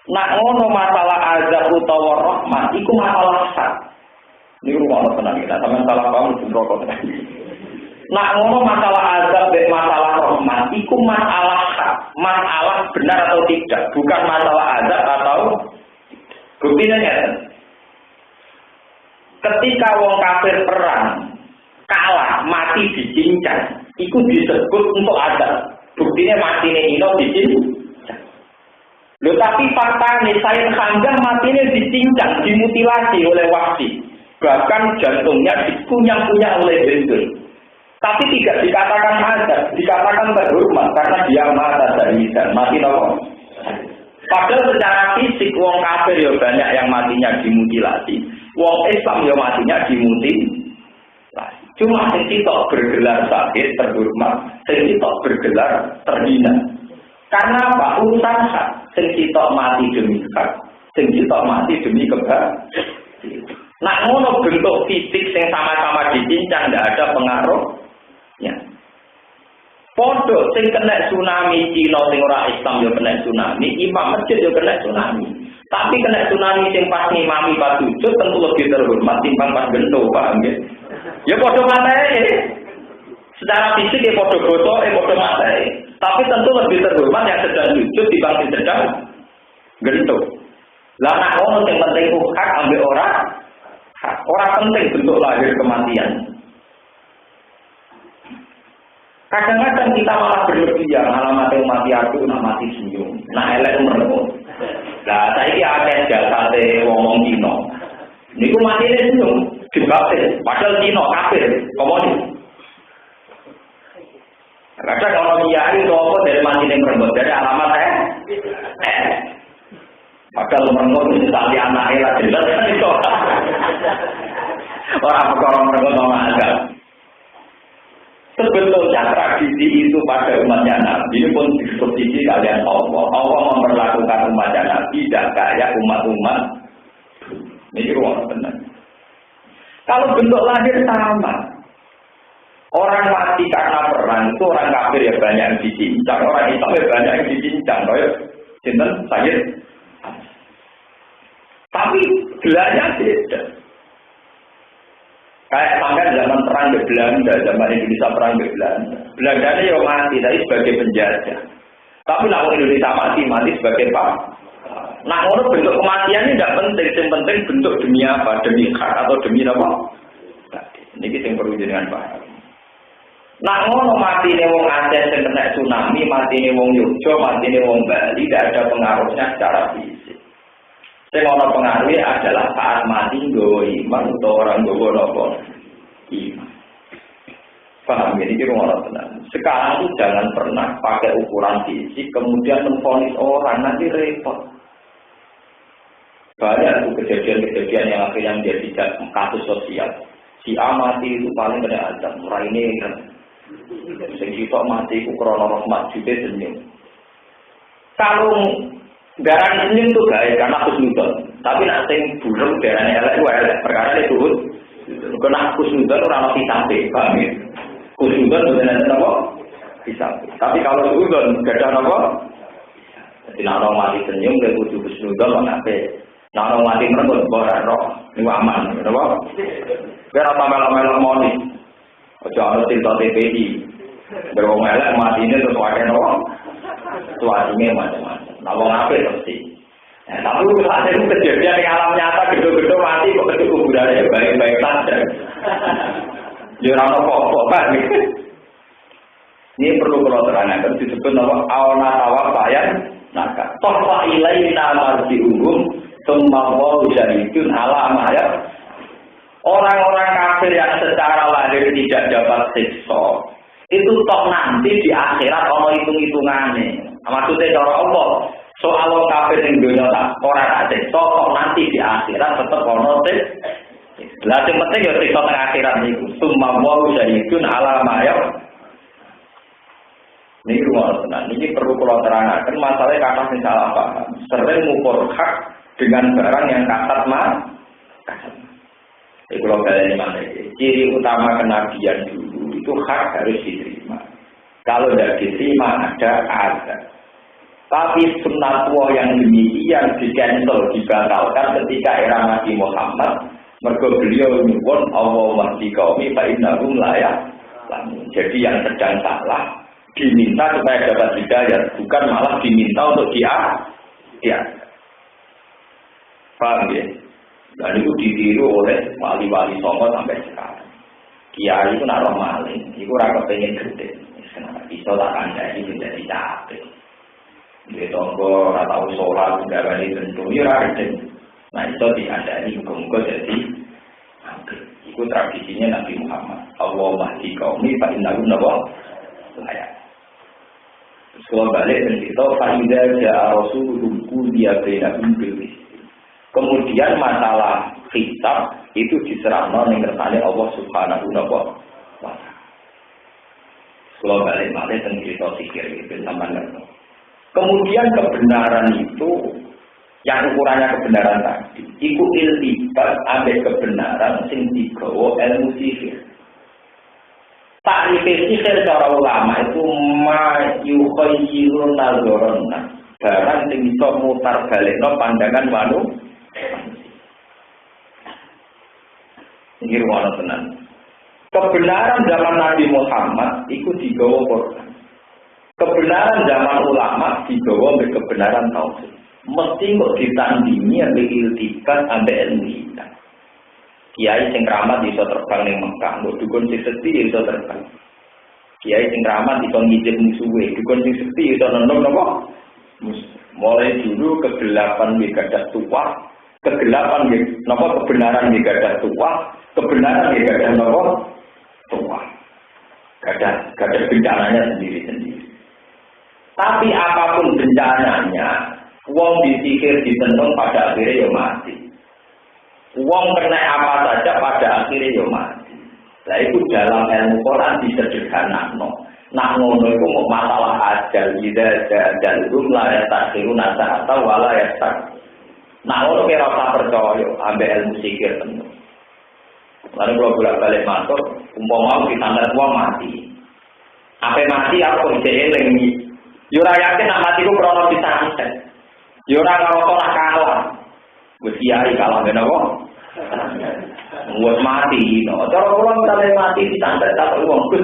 Nak ngono masalah azab utawa rahmat iku masalah hak. Ini rumah tenang kita, sampeyan salah paham pun rokok. Nak ngono masalah azab dan masalah rahmat iku masalah hak, masalah benar atau tidak, bukan masalah azab atau buktinya ya. Ketika wong kafir perang kalah, mati dicincang, itu disebut untuk azab. Buktinya mati ini dicincang. Loh tapi faktanya Sayyid Hamzah matinya dicincang, dimutilasi oleh Wahsy. Bahkan jantungnya dikunyah-kunyah oleh Hindu. Tapi tidak dikatakan azab, dikatakan terhormat karena dia mati nopo. Padahal secara fisik wong kafir ya banyak yang matinya dimutilasi, wong Islam ya matinya dimutilasi. Cuma sing sitok bergelar sakit terhormat, sing sitok bergelar terhina. Karena apa? Urusan hak. Sing sitok mati demi hak, sing sitok mati demi kebahagiaan. Nak ngono bentuk fisik sing sama-sama dicincang ndak ada pengaruhnya. Podo sing kena tsunami Cina sing ora Islam yo kena tsunami, imam masjid yo kena tsunami. Tapi kena tsunami sing pas ngimami pas sujud tentu lebih terhormat timbang pas gento, paham nggih? Ya podo materi. Secara fisik ya podo botol, podo materi. Tapi tentu lebih terhormat yang sedang sujud timbang yang sedang gento. Lah nak ngono sing penting hak ambek orang penting bentuk lahir kematian. Kadang-kadang kita malah berlebihan, alamat yang mati aku, nak mati senyum, nak elek merenggut. Nah, saya ini ada jasade ngomong Cina. Ini aku mati senyum, dibaptis, padahal Cina kafir, komunis. Kadang kalau kiai itu apa dari mati yang merenggut, dari alamat padahal merenggut itu tadi anaknya lah jelas itu. Orang perkara merenggut sama agak. Sebetulnya tradisi itu pada umatnya Nabi pun disubsidi kalian Allah. Allah memperlakukan umatnya Nabi tidak kayak umat-umat. Ini ruang benar. Kalau bentuk lahir sama, orang mati karena perang itu orang kafir ya banyak yang dicincang, orang Islam ya banyak yang dicincang. Sinten Sayyid. Tapi gelarnya beda. Kayak sampai zaman perang di Belanda, zaman Indonesia perang di Belanda. Belanda ini yang mati, tapi sebagai penjajah. Tapi nak Indonesia mati sebagai apa? Nah, menurut bentuk kematian ini tidak penting, yang penting bentuk demi apa? Demi hak atau demi apa? Ini kita yang perlu dengan paham. Nah, ngono mati ini wong tsunami, matine wong Yogyo, matine wong Bali, tidak ada pengaruhnya secara fisik. Yang ono pengaruhnya adalah saat mati nggawa iman atau orang nggawa nopo iman. Paham ini kira tenang. Sekarang itu jangan pernah pakai ukuran fisik kemudian memvonis orang, nanti repot. Banyak itu kejadian-kejadian yang akhirnya menjadi kasus sosial. Si A mati itu paling kena azab, ini kan. Sing sitok mati itu krono rahmat juga senyum. Kalau darah senyum itu baik karena husnudon. Tapi nak sing buruk darahnya elek itu elek. Perkara itu kena husnudon orang mati sampai, paham ya? Husnudon benar apa? Bisa. Tapi kalau husnudon gak ada apa? Jadi nak mati senyum dia kudu husnudon apa? Nak mati merebut borak roh, ini aman, apa? Biar apa melok-melok moni. Ojo ana cinta TPI. Berwong elek mati ini terus wae nopo? Suasine macam-macam. Nah wong apik mesti. Tapi ada kejadian yang alam nyata gedung-gedung mati kok keduk kuburan ya baik-baik saja. Ya ora ono apa-apa, Pak. Ini perlu kalau terangkan disebut nama awna tawafayan naka. Tofa ilaina marji'uhum tsumma wa jahidun ala maya. Orang-orang kafir yang secara lahir tidak dapat siksa itu toh nanti di akhirat ono hitung-hitungane. Maksudnya cara Allah soal kafir yang dunia tak orang siksa toh nanti di akhirat tetap ono siksa. Lah sing penting ya siksa teng akhirat niku. Tsumma wa jahidun ala maya. Ini rumah tenang, ini perlu kalau terangkan masalahnya kata yang salah paham. Sering mengukur hak dengan barang yang kasat mah. Jadi kalau kalian mana ciri utama kenabian dulu itu hak harus diterima. Kalau tidak diterima ada azab. Tapi sunnatullah yang demikian di-cancel, dibatalkan ketika era Nabi Muhammad. Mergo beliau nyuwun Allahumma di qaumi fa innahum la ya'lamun. Jadi yang sedang salah diminta supaya dapat hidayah, bukan malah diminta untuk dia. Paham ya? Dan itu ditiru oleh wali-wali songo sampai sekarang. Kiai itu naruh maling, itu rasa pengen gede. Kenapa? Bisa tak kandai menjadi capek. Dia tonggo, rata sholat, tidak balik tentu, ya rajin. Nah itu diandai hukum-hukum jadi hampir. Itu tradisinya Nabi Muhammad. Allahumma di qaumi fa innahum layak. Sekolah balik dan kita faidah ja'a rasulullah dia bainahum bil qist. Kemudian masalah hisab itu diserahkan ning kersane Allah Subhanahu wa taala. Sekolah balik dan kita pikir itu sampean ngerti. Kemudian kebenaran itu yang ukurannya kebenaran tadi, iku iltibat ambek kebenaran sing digawa ilmu sihir. Takrif sihir cara ulama itu ma yukhayyirun nazarana. Barang sing iso mutar balekno pandangan manusia. Ini ruang tenan. Kebenaran zaman Nabi Muhammad itu digawa Quran. Kebenaran zaman ulama digawa oleh kebenaran tauhid. Mesti kok ditandingi ambek iltibat ambek ilmu hitam. Kiai sing keramat iso terbang ning Mekah, mbok dukun sing sepi iso terbang. Kiai sing keramat iso ngijib musuhe, dukun sing sepi iso nendong napa? Mulai dulu kegelapan gadah tua, kegelapan napa kebenaran gadah tua, kebenaran gadah napa? Tua. Gadah bencananya sendiri-sendiri. Tapi apapun bencananya, wong disihir ditendong pada akhirnya ya mati. Wong kena apa saja pada akhirnya ya mati. Nah itu dalam ilmu Quran disederhanakan. Nak ngono itu masalah ajal, ajal itu lah takhiruna atau wala yasak. Nak ngono kira usah percaya ambek ilmu sihir tentu. Lalu kalau bolak-balik masuk, umpama ditandar wong mati. Apa mati aku bisa eling. Yo ora yakin nak mati ku krono disantet. Yo ora ngerasa nak kalah. Wis kiai kalah ben apa? Wis mati, no. Cara kula misalnya mati disantet tak wong Gus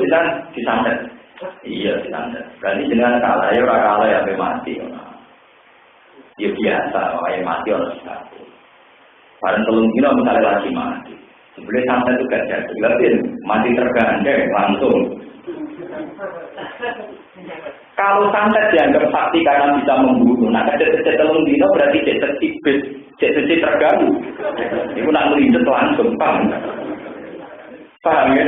disantet. Iya disantet. Berarti jenengan kalah, ya ora kalah ya sampai mati. Ya biasa, wae mati ora satu. Bareng telung dino misalnya lagi mati. Sebelum santet itu gak jadi, berarti mati tergandeng langsung. Kalau santet dianggap sakti karena bisa membunuh, nah kecil-kecil telung dino berarti cek tertibet, cek terganggu. Itu nak melindet langsung, paham ya?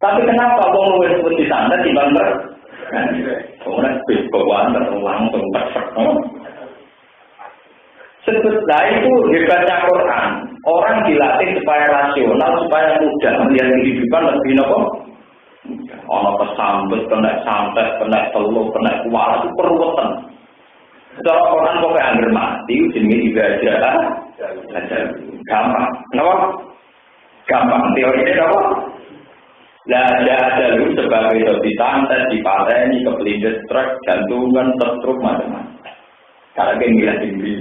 Tapi kenapa wong luwes putih santet timbang kemudian bawaan langsung perfect. Sebetulnya itu hebatnya Quran. Orang dilatih supaya rasional, supaya mudah melihat kehidupan lebih nopo. Ono kesambet, kena santet, kena telur, kena kuala itu peruwetan. Secara Quran kok anggar mati, jenenge dibaca, gampang. Kenapa? Gampang. Teorinya kenapa? Lah ada lu sebagai itu disantet, dipateni, kepelindes truk, jantungan, tertruk macam-macam. Karena dia ngilah tinggi.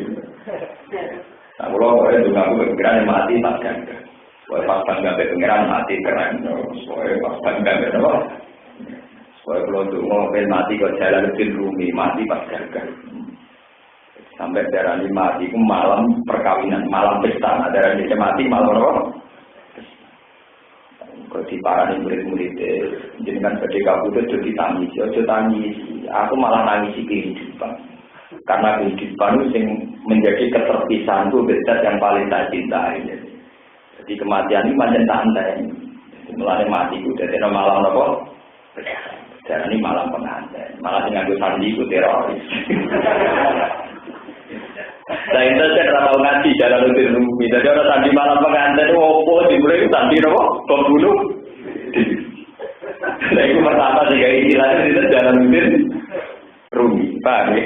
Nah, kalau orang juga aku berpikiran mati tak jaga. Soalnya pas bangga berpikiran mati keren. Soalnya pas bangga berapa? Soalnya kalau untuk ngomongin mati kok jalan lebih rumi, mati pas jaga. Sampai darah ini mati, itu malam perkawinan, malam pesta. Darah ini mati malam apa? Kalau di parani murid-murid, jenengan ketika aku itu ditangisi, aku malah nangisi kehidupan. Karena kehidupan itu yang menjadi keterpisahan itu bezat yang paling tak cintai. Jadi kematian ini macam santai. Mulai mati itu dari malam apa? Dari ini malam pengantin. Malah dengan sandi itu teroris. Nah itu saya tahu ngaji jalan lebih rumit. Jadi orang sandi malam pengantin itu opo dimulai sandi apa? Pembunuh. Nah itu pertama jika istilahnya itu jalan lebih rumit. Paham ya?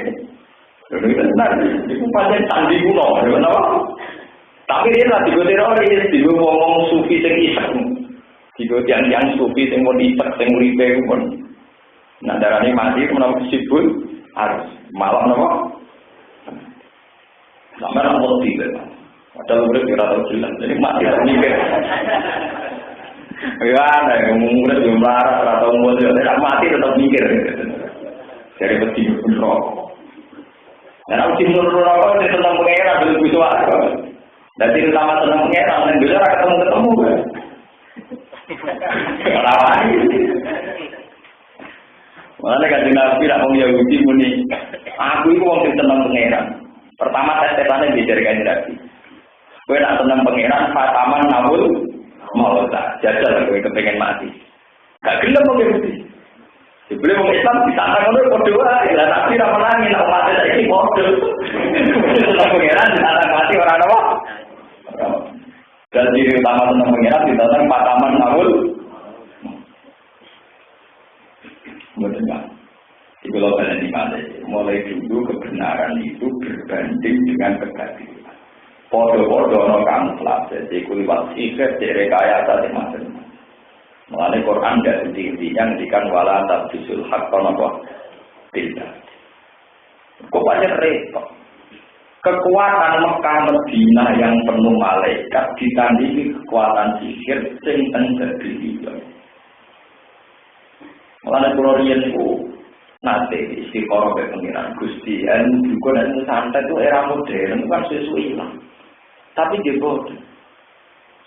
Itu benar. Itu pasien sandi kuno. Kenapa? Tapi dia lah tiga teroris. Tiga ngomong sufi yang iseng. Tiga yang sufi yang mau isek, yang uripe pun. Nah darah ini mati menambah sibuk harus malam apa? Sampai nak mati kan? Ada murid kira tahu jelas. Jadi mati tak mikir. Ya ada yang murid jumlah atau murid tidak mati tetap mikir. Dari betul pun rokok. Dan aku cium rokok itu tentang pengeran belum bisa apa. Dan itu sama tentang pengeran dan bisa ketemu kan? Kenapa? Malah kan Nabi nak orang Yahudi muni, aku itu orang tenang pangeran. Pertama tes-tesannya diajarkan Nabi. Kowe nak tenang pangeran, fataman nawul mau tak jajal kowe kepengen mati. Gak gelem orang Yahudi. Sebelum orang Islam ditantang oleh berdoa, lah Nabi ra menangi nak mati saiki model. Tenang pangeran ditantang mati orang apa? Dan ciri utama tenang pangeran ditantang fataman nawul. Benar. Di global ini mulai dulu kebenaran itu berbanding dengan kegagalan. Podo-podo no kamuflase, jadi kulipat sihir, jadi rekayasa di macam-macam. Mengenai Quran tidak intinya ngendikan wala tabdisul hak kono tidak. Kok banyak repot. Kekuatan Mekah Medina yang penuh malaikat ditandingi kekuatan sihir sing terjadi di Mulane kula riyen niku nate istiqoroh be pengiran Gusti anu juga nek santet itu era modern kan sesuai ilang. Tapi dia bodoh.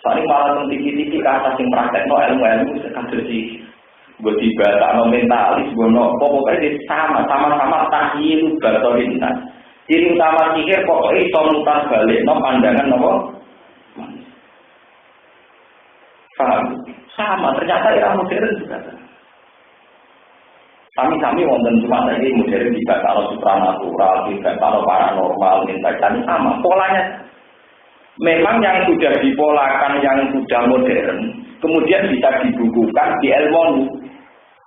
Saling malah tinggi-tinggi ke atas yang praktekno ilmu-ilmu sekadar sih. Gue tiba tak mentalis bono pokoknya sama-sama tahyil batorinna. Ciri utama sihir pokoknya iso mutar balik no pandangan nopo. Paham? Sama ternyata era modern juga. Kami wonten cuma saja modern juga kalau supranatural, juga kalau paranormal, tadi sama polanya. Memang yang sudah dipolakan, yang sudah modern, kemudian bisa dibukukan di ilmu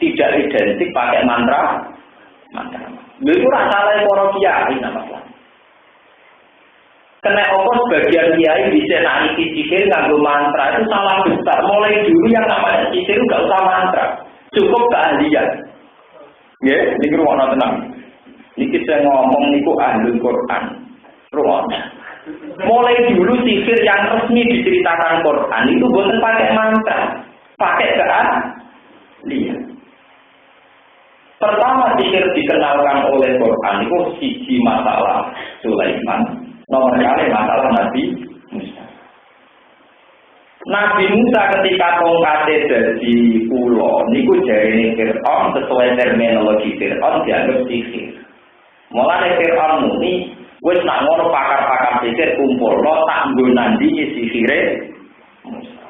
tidak identik pakai mantra. Itu rasalah para kiai nama. Kena ongkos bagian kiai bisa naik sihir nganggo mantra itu salah besar. Mulai dulu yang namanya sihir nggak usah mantra, cukup keahlian. Ya, ini ruang tenang. Ini kita ngomong niku ahli Quran. Ruang. Mulai dulu sihir yang resmi diceritakan Quran itu bukan pakai mantra, pakai keahlian. Pertama sihir dikenalkan oleh Quran itu siji masalah Sulaiman, nomor kali masalah Nabi Musa. Nabi Musa ketika tongkate dadi ula niku jarene Firaun sesuai terminologi Firaun dianggap sihir. Mulane Firaun muni wis nak ngono pakar-pakar sihir kumpul lo tak nggo nandingi sihire Musa.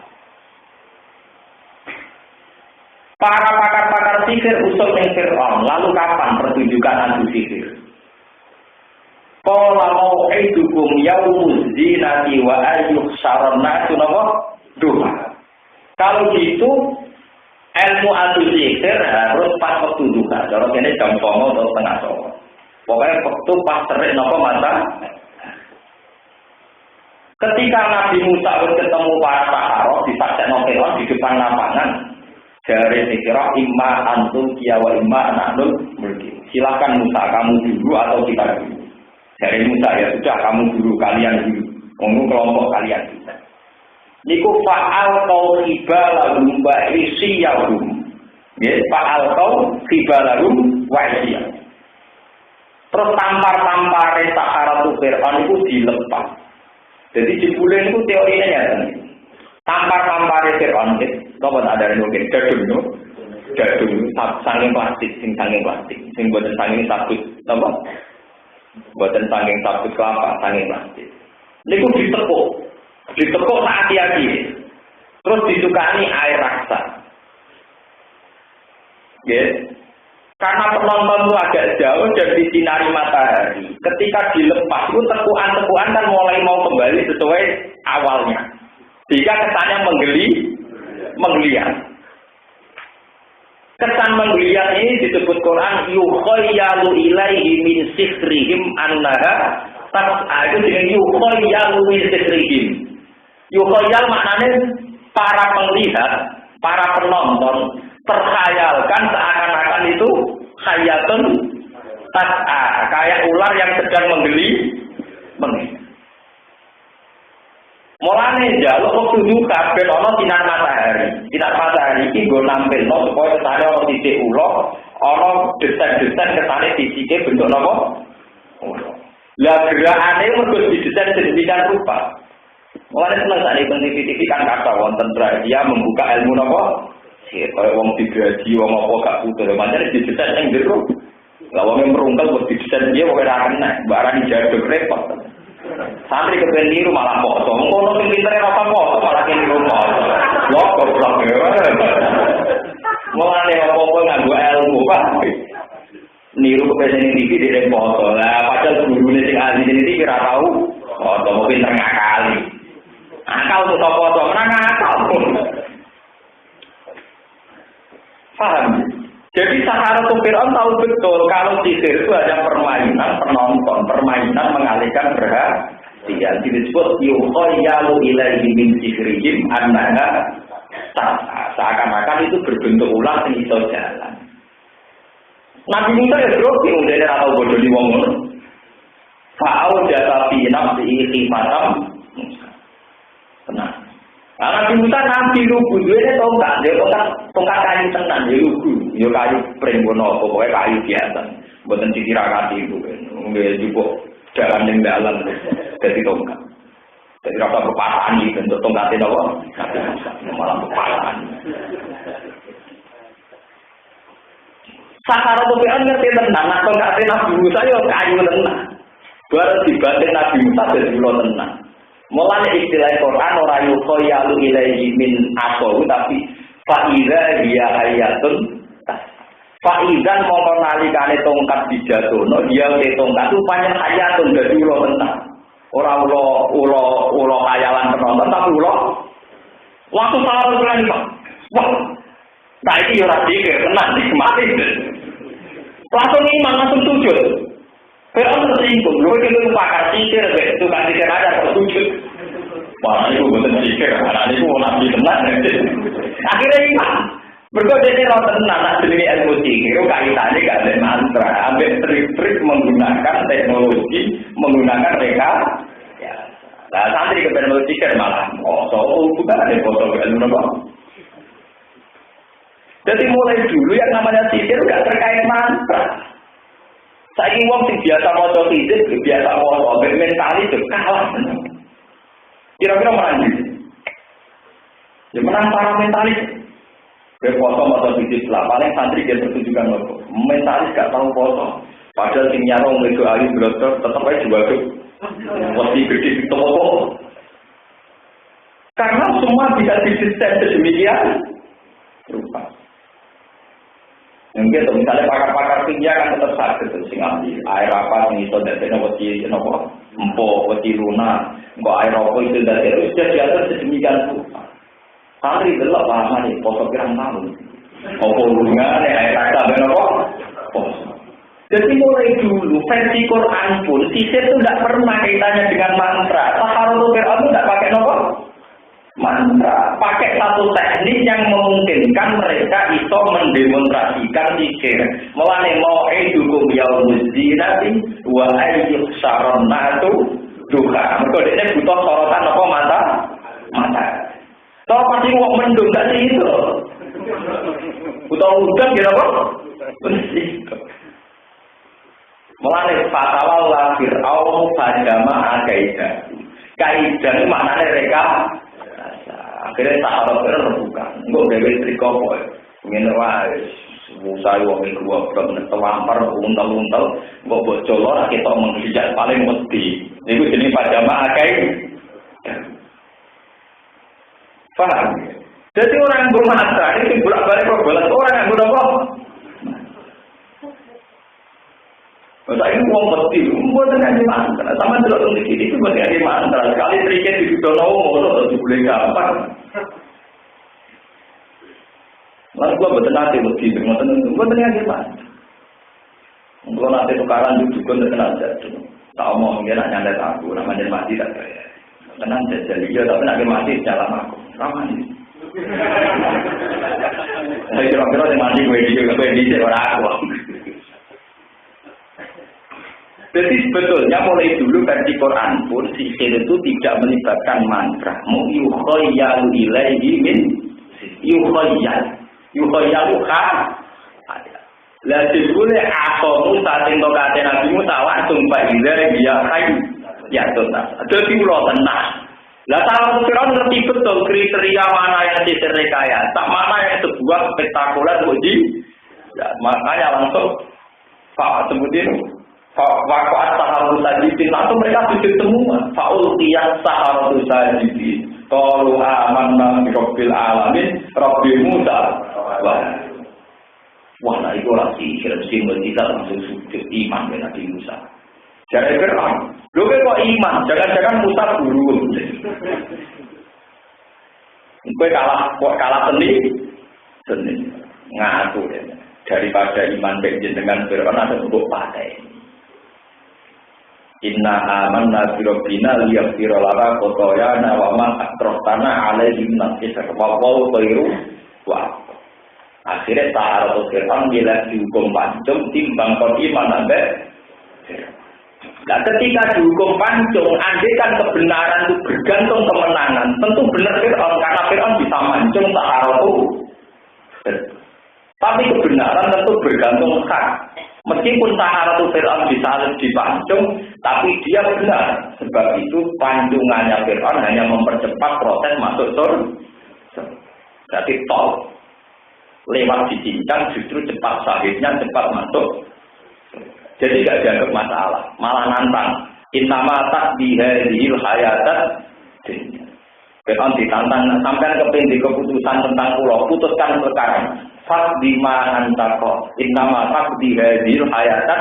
Para pakar-pakar sihir usul ning Firaun, lalu kapan pertunjukan adu sihir? Qala mau'idukum yaumuz zinati wa ayyuhsharna sunapa? Duha. Kalau gitu ilmu adu sihir harus pas waktu duha. Kalau ini jam 09.00 atau setengah 09.00. Pokoknya waktu pas terik nopo mata. Ketika Nabi Musa ketemu para sahabat di Pasar Nopeon di depan lapangan, dari dikira imma antum kiawa imma anakul mulki. Silakan Musa, kamu dulu atau kita dulu. Dari Musa ya sudah kamu dulu, kalian dulu. Ngomong kelompok kalian dulu. Niku fa'al kau khibalahum wa isyahum. Ya, fa'al kau khibalahum wa isyahum. Terus tampar-tampare Saharatu Fir'aun itu dilepas. Jadi jebule itu teorinya nyata. Tampar-tampare Fir'aun itu, apa ada yang mungkin gadung, saking plastik, saking plastik, sing buatan saking sabut, apa? Buatan saking sabut kelapa, saking plastik. Niku ditekuk hati-hati, terus disukani air raksa. Yes. Karena penonton itu agak jauh dan disinari matahari. Ketika dilepas itu tekuan-tekuan kan mulai mau kembali sesuai awalnya. Sehingga kesannya menggeliat. Kesan menggeliat ini disebut Quran yukhayyalu ilaihi min sihrihim annaha tas'a. Itu dengan yukhayyalu min sihrihim. Yukhayyal maknanya para penglihat, para penonton terkhayalkan seakan-akan itu hayatun tas'a, kayak ular yang sedang menggeli. Mulane njaluk waktu duka ben ana sinar matahari. Sinar matahari iki nggo nampilno supaya kesane ana titik ula, ana desain-desain kesane titike bentuk napa? Ula. Lah gerakane mergo didesain sedemikian rupa. Mulane seneng sak ning TV kan kata wonten dia membuka ilmu napa? Sih kaya wong digaji wong apa gak putus. Pancen didesain ning jero. Lah wong merungkel kok didesain dia kok ora kena, barang jaduk repot. Santri kepen niru malah foto. Ngono sing pintere ora foto malah niru foto. Lho goblok ya. Mulane apa-apa nganggo ilmu, Pak. Niru kepen TV di foto. Lah padahal gurune sing ahli ini iki ora tau foto mau pinter ngakali. Akal tuh foto menang akal. Paham? Jadi Saharatu Fir'aun tahu betul kalau sihir itu hanya permainan penonton, permainan mengalihkan perhatian. Disebut yukhayyalu ilaihi min sihrihim annaha tas'a. Seakan-akan itu berbentuk ular yang iso jalan. Nabi Musa ya grogi ngene ora tau bodho li wong ngono. Fa'au jasa fi nafsihi khifatam Musa. Tenang. Nabi Musa nanti lugu, dia tongkat kayu tenan, dia lugu, dia kayu pringgono, pokoknya kayu biasa, buatan ditirakati itu, nggak juga jalan yang dalam dari tongkat, dari rasa berpasangan gitu, untuk tongkatin apa? Nabi Musa, malah berpasangan. Saharatu Fir'aun ngerti tenang, nah tongkatin Nabi Musa ya kayu tenang, baru dibanting Nabi Musa dari pulau tenang. Mulanya istilah Quran ora yukhayyalu ilaihi min aqwa tapi fa idza hiya hayatun faizan mongko nalikane tongkat dijatuhno dia ke tongkat itu panjang hayatun dadi ulo mentah ora ulo khayalan penonton tapi ulo waktu salah ulang Pak wah nah iki ora dikir tenang nikmati langsung iman langsung sujud. Fir'aun tersinggung, lu itu pakar sihir, itu kan sihir aja kalau sujud. Wah, itu betul sihir, anak itu mau nabi tenang. Akhirnya iman, berikut jadi roh tenang, nak sendiri ilmu sihir, kaitannya gak ada mantra, ambil trik-trik menggunakan teknologi, menggunakan mereka. Ya, nah santri kebenaran ilmu sihir malah, bukan ada foto ilmu apa. Jadi mulai dulu yang namanya sihir gak terkait mantra. Saiki wong sing biasa maca sihir, biasa maca mentali itu kalah. Kira-kira mana? Ya menang para mentalis. Berfoto atau bisnis lah, paling santri dia pertunjukan loh. Mentalis gak tahu foto. Padahal sing nyarong itu ayu blotor tetap aja juga tuh. Masih gede di toko. Karena semua bisa didesain sedemikian rupa. Mungkin misalnya pakar-pakar kimia kan tetap sakit sing ahli air apa nih iso dadi wedi napa empuk wedi lunak mbok air apa itu dadi terus diatur sedemikian rupa. Santri delok paham nih poso pirang tahun. Apa hubungannya air kata ben apa? Jadi mulai dulu versi Quran pun sisir itu tidak pernah kaitannya dengan mantra. Taharul Quran itu tidak pakai apa? Mantra, pakai satu teknik yang memungkinkan mereka itu mendemonstrasikan zikir. Mulane mau edukum yaumuddinati wa ayyuh syaronnatu duha. Mergo dene butuh sorotan apa mata? Mata. Toh pasti wong mendung gak sih itu. Butuh udan gitu apa? Bersih. Mulane fatawal la fir'aun fajama akaidah. Kaidah itu maknanya mereka akhirnya sahabat berbuka, enggak gawe triko boy, ngene wae, Musa wong iku wae terwampar untal-untal, enggak bocor ora kita menghijat paling mesti. Niku jenenge pajama akai. Paham? Jadi orang yang bermata ini bolak-balik bolak orang yang berapa? Saya ini uang mesti, buat dengan mantra. Sama jelas untuk itu buat dengan mantra. Sekali terikat di dono, mau boleh gampang. Lalu gua buat nanti mesti, buat dengan mantra. Kalau nanti tukaran juga tenang saja. Tak omong dia nak nyandet aku, namanya mati tak kaya. Tenang saja, dia tak pernah mati secara aku. Ramai. Saya kira-kira yang mati gue di orang aku. Jadi sebetulnya mulai dulu versi Quran pun sihir itu tidak melibatkan mantra. Yukhayyalu ilaihi min yukhayyalu kha. Lah dibule asomu sating tokate Nabi Musa langsung baizare dia kai ya totas. Dadi ulo tenang. Lah salah Firaun ngerti betul kriteria mana yang sihir rekayasa, mana yang sebuah spektakuler uji. Ya, makanya langsung Pak sebutin Waqa'at saharatu sajidin, langsung mereka sujud semua. Fa'ulqiyat saharatu sajidin. Qalu amanna bi rabbil alamin, Rabbi Musa. Wah, nah itu lah sihir kita langsung sujud iman dengan Nabi Musa. Jadi Fir'aun, lho kok iman, jangan-jangan Musa guru. Kowe kalah seni ngatur ya. Daripada iman dengan Fir'aun ada untuk pakai. Inna amanna bi rabbina liyaghfira lana khotoyana wa ma atrafana alaihi nasir wa qawlu khairu wa akhirnya ta'aratu Fir'aun bila dihukum pancung timbang kon iman ambek. Nah ketika dihukum pancung andaikan kebenaran itu bergantung kemenangan tentu benar Fir'aun karena Fir'aun bisa mancung ta'aratu. Tapi kebenaran tentu bergantung hak. Meskipun Taharatu Fir'aun disalib dipancung, tapi dia benar. Sebab itu pancungannya Fir'aun hanya mempercepat proses masuk surga. Jadi tol lewat dicincang justru cepat sahihnya cepat masuk. Jadi tidak dianggap masalah, malah nantang. Innama takbihadihil hayatat dunya. Fir'aun ditantang sampai kepingin keputusan tentang pulau, putuskan sekarang. Faqdima antaqo innama taqdi hadhil hayatan,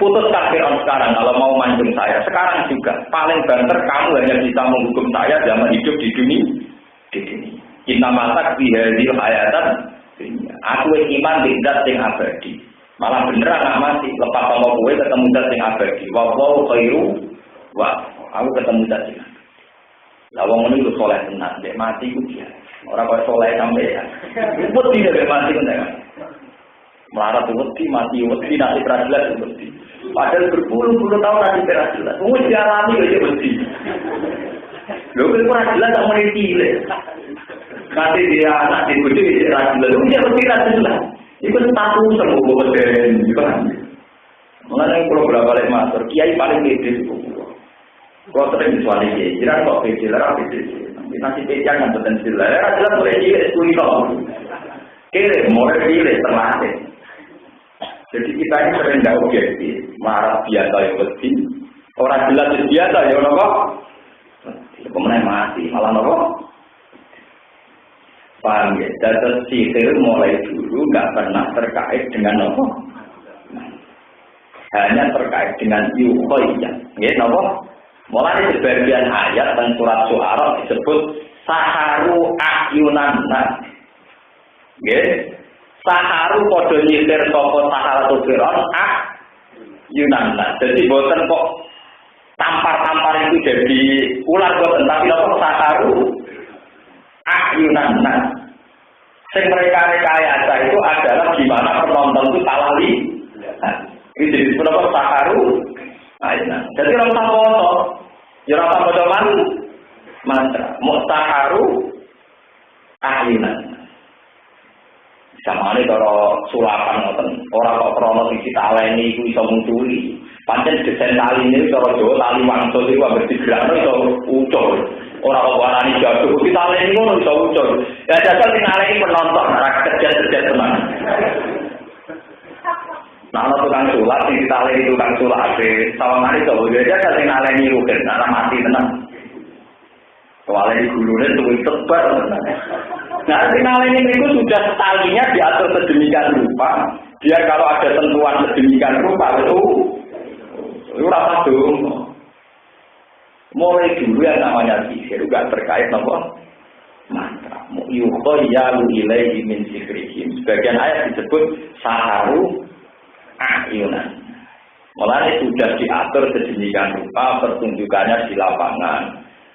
putuskan Fir'aun sekarang kalau mau mancung saya sekarang juga paling banter kamu hanya bisa menghukum saya zaman hidup di dunia innama taqdi hadhil hayatan, aku iman di zat sing abadi malah beneran nak mati lepas sama kowe ketemu zat sing abadi wa khairu wa aku ketemu zat sing lah wong ngene iku saleh tenan, nek mati ku dia. Ora kok saleh sampe ya. Wedi nek mati ku nek. Melarat wedi mati nanti peradilan wedi. Padahal berpuluh-puluh tahun nanti peradilan. Wong dialami aja wedi. Lho kok peradilan tak muni cilik. Nanti dia anak di bojo iki peradilan. Wong dia wedi peradilan. Iku status sembuh modern gitu kan. Mengenai pulau berapa kali master, kiai paling gede itu. Kau sering disuali kiai, jiran kok gede lah gede. Nasi pecah kan potensi lah. Jelas mulai cilik kulino. Kiri mulai cilik terlatih. Jadi kita ini sering tidak objektif, marah biasa ya wedi, orang jelas biasa ya nopo. Kemudian mati malah nopo. Paham ya? Jadi sihir mulai dulu nggak pernah terkait dengan nopo. Hanya terkait dengan yuhoya, ya nopo. Mulai sebagian ayat dan surat Syu'ara disebut saharu ayyunan nas. Nggih. Saharu padha nyindir sapa sahara Fir'aun ayyunan nas. Jadi boten kok tampar-tampar itu jadi ular boten, tapi apa saharu ayyunan nas. Sing mereka rekayasa itu adalah gimana penonton itu salah lihat. Ini jadi apa saharu ayyunan. Jadi orang tak foto. Ya ora padha mantra, mustaharu ahlinan. Samane cara sulapan ngoten, ora kok krana iki tak aleni iku iso munculi. Pancen desain taline cara Jawa tali wangsul iku ambek digerakno iso ucul. Ora kok warani jago, iki talene ngono iso ucul. Ya jajal sing aleni penonton ora kerja-kerja tenan. Nah, ana tukang sulap sing ditaleni tukang sulap sawangane to ya kan sing naleni rugen ana mati tenan. Soalnya gulune tuwih tebar tenan. Nah, sing naleni niku sudah talinya diatur sedemikian rupa, dia kalau ada sentuhan sedemikian rupa itu ora padung. Mulai dulu yang namanya sihir juga terkait nopo mantra. Yukhayyalu ilaihi min sihrihim. Sebagian ayat disebut saharu ayyunan. Mulai sudah diatur sedemikian rupa pertunjukannya di lapangan,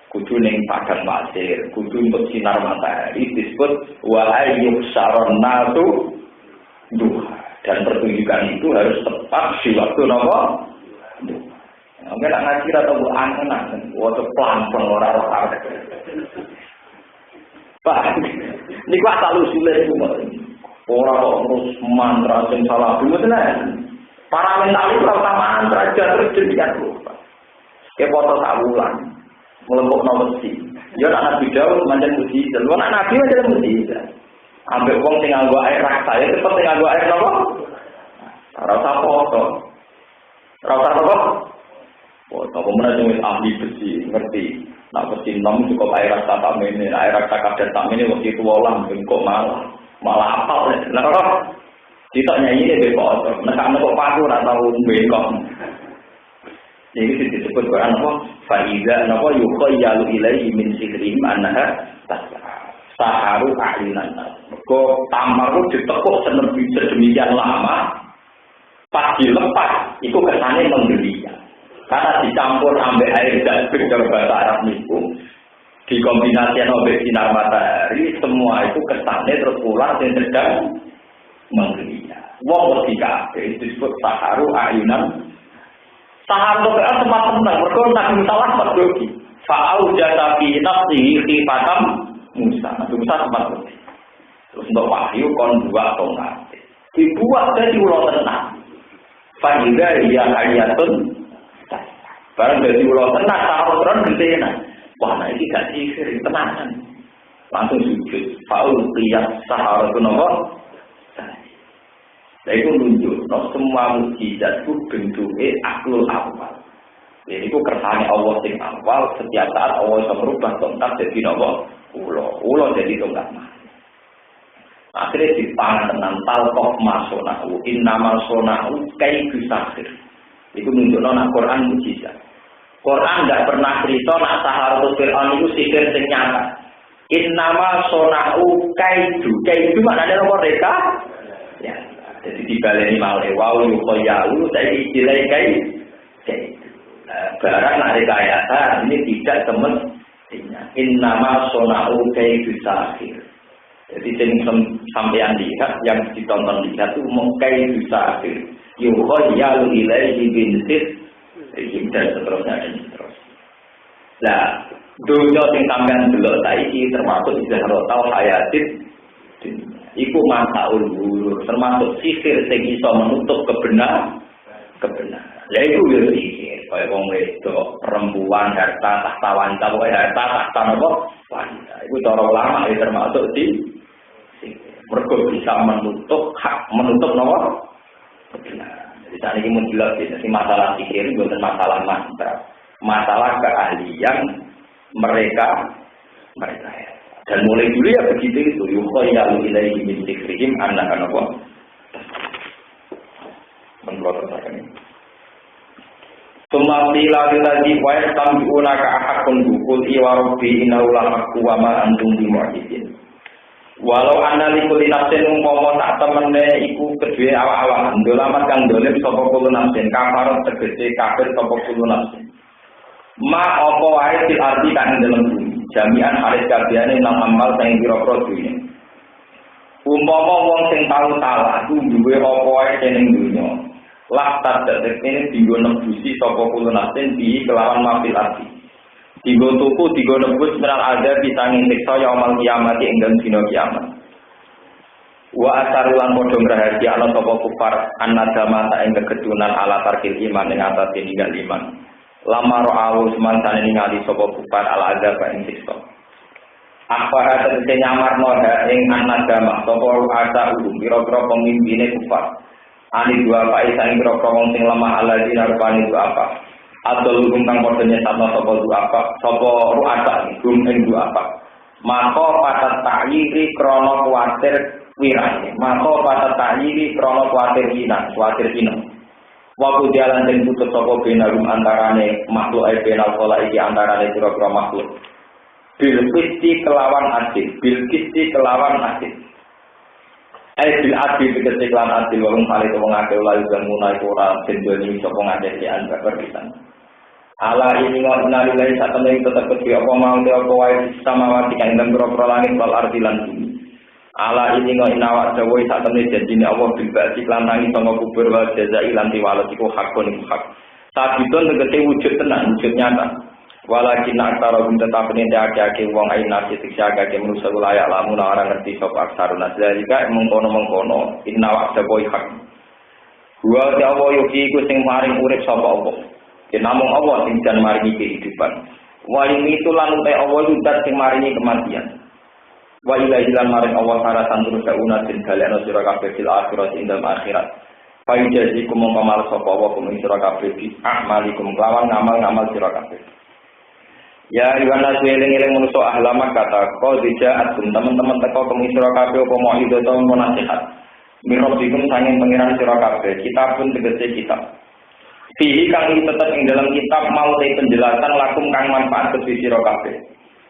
kudu ning padang pasir, kudu untuk sinar matahari disebut wa ayyusaron nasu duha. Dan pertunjukan itu harus tepat di waktu nopo duha. Oke, nak ngaji atau angen-angen, waktu pelan-pelan orang-orang. Pak, ini kok asal usulnya itu orang kok terus mantra yang salah dulu tenan. Para mental itu rasa mantra aja terus demikian lupa. Kayak foto sabulan, melempuk nomor si. Dia anak Nabi Daud macam mujizat, lu anak Nabi macam mujizat. Ambil uang tinggal gua air raksa, ya cepat tinggal gua air nopo. Rasa foto, rasa apa? Foto kemudian ahli besi ngerti. Nak besi nom cukup air raksa tak ini, air raksa kadar tak ini waktu itu olah kok malah apal ya. Nah, kita nyanyi ini bebas. Nekak-nekak paku atau bengkok. Ini disebut Quran apa? Faiza napa yukhayyalu ilaihi min sihrihim annaha saharu ahlinan. Kok tampar itu ditekuk sedemikian lama. Pas dilepas, itu kesannya menggeliat. Karena dicampur ambek air dan dalam bahasa Arab niku. Dikombinasikan oleh sinar matahari, semua itu kesannya terpulang dan sedang menggeliat. Wong ketika itu disebut saharu ayunan. Saharu itu sempat tenang, berkontak salah berdogi. Fa'au jatabi nafsihi khifatam Musa. Musa sempat berdogi. Terus untuk wahyu kon dua tongkat. Dibuat dari ulo tenang. Fa'idha iya ayatun. Barang dari ulo tenang, saharu terang gentena. Wah, nah ini gak sihir, tenanan. Langsung sujud. Faul qiyas sahara itu nomor. Nah itu nunjuk. No, semua mukjizat itu bentuknya aklul awal. Jadi itu kersane Allah sing awal. Setiap saat Allah bisa merubah tongkat jadi nomor. Ulo jadi tongkat mah. Akhirnya dipangan dengan talqoh masonahu. Innamal sonahu kaidu sahir. Itu nunjuk nona Quran mukjizat. Quran tidak pernah cerita nak Saharatu Fir'aun itu sihir sing nyata. Innama sona'u kaidu. Kaidu maknanya apa mereka? Ya, jadi dibaleni malih wau yukhayyalu saiki istilah kaidu. Barang nak rekayasa ini tidak semestinya. Innama sona'u kaidu sahir. Jadi sampeyan lihat yang ditonton lihat itu mau kaidu sahir. Yukhayyalu ilaihi bin sir. Dan seterusnya. Nah, dunia sing sampean delok saiki termasuk izharotal hayatit. Iku mantaul guru, termasuk sihir sing iso menutup kebenaran. Lah iku yo sihir. Kaya wong wedok, perempuan, harta, tahta wanita, pokoknya harta, tahta apa? Wanita. Itu cara ulama ya termasuk di mergo bisa menutup hak, menutup nomor kebenaran. Jadi saat ini menjelaskan jadi masalah pikir bukan masalah mantra, masalah keahlian mereka ya. Dan mulai dulu ya begitu itu. Yukhayyalu ilaihi min dzikrihim annaka apa? Menurut saya ini. Sumapila lagi wayat tambiuna ka ahakun bukul iwarobi inaulah aku wama antum bimu'idin. Walau anda likuli nafsin umpama tak temene iku kedue awak-awak ndolamat kang dolim sapa kulo nafsin kafarat tegese kafir sapa kulo nafsin. Ma apa wae fil arti kang dalem bumi jami'an halis kabehane nang amal sing pira-pira dunya. Umpama wong sing tau salah ku duwe apa wae ning dunya. Lah tadak ini digo nembusi sapa kulo nafsin di kelawan mafil arti. Digo tuku digo nebus meral ada bisa ngintiksa yaumul kiamat ing dalem dina kiamat. Wa asarulan padha ngrahasiakno sapa kufar annadama ta ing kegedunan ala tarkil iman ing atas ninggal iman. Lama ro'awu semansane ningali sapa kufar ala azab ing siksa. Apa tegese nyamarno ing annadama sapa asa pira-pira pemimpine kufar. Ani dua pak isang pira-pira wong sing lemah aladina rupane dua apa. Atau hukum kang padha nyesatno sapa dua apa, sapa ru'asa hukum ing dua apa. Maka patat ta'yiri krana kuwatir wirane. Maka patat ta'yiri krana kuwatir ina. Waktu jalan dan putus sapa benarum antarane makhluk ae benal pola iki antarane pira-pira makhluk. Bil qisti kelawan adil, bil qisti kelawan adil. Bil adil tegese kelawan adil wong kali wong akeh lalu dan munai ora sendoni sapa ngakeh di antara pisan. Ala ini ngalih lagi saat ini tetap kedua apa mau dia apa wae sama wati kang dan pira-pira langit wal ardi lan bumi. Ala ini inawak dawuh saat ini janjine Allah bil ba'di lan tangi sama kubur wal jazai lan tiwalet iku hakun iku hak. Sabitun tegese wujud tenan, wujud nyata. Walakin aksara gum tetap ini akeh-akeh wong ain nasi siksa akeh manusa layak lamun ora ngerti sapa aksarun nazalika mengkono-mengkono inawak dawuh hak. Wa ta'ala yuki iku sing maring urip sapa Allah. Namung Allah sing jan maringi kehidupan. Wa itu lan uta Allah yudat sing maringi kematian. Wa ilaihi lan maring Allah saratan terus kauna sing galekno sira kabeh fil akhirat ing dalem akhirat. Fa yujazikum mongko sapa Allah kum sira kabeh bi amalikum lawan ngamal-ngamal sira kabeh. Ya iwana eling-eling manusa ahlamak kata kau dijaat teman-teman teko kum sira kabeh apa mau itu to nasihat. Mirrobikum sanging pengiran sira kabeh. Kitab pun tegese kitab. Fihi kang tetep ing dalam kitab mau te penjelasan lakum kang manfaat bagi sira kabeh.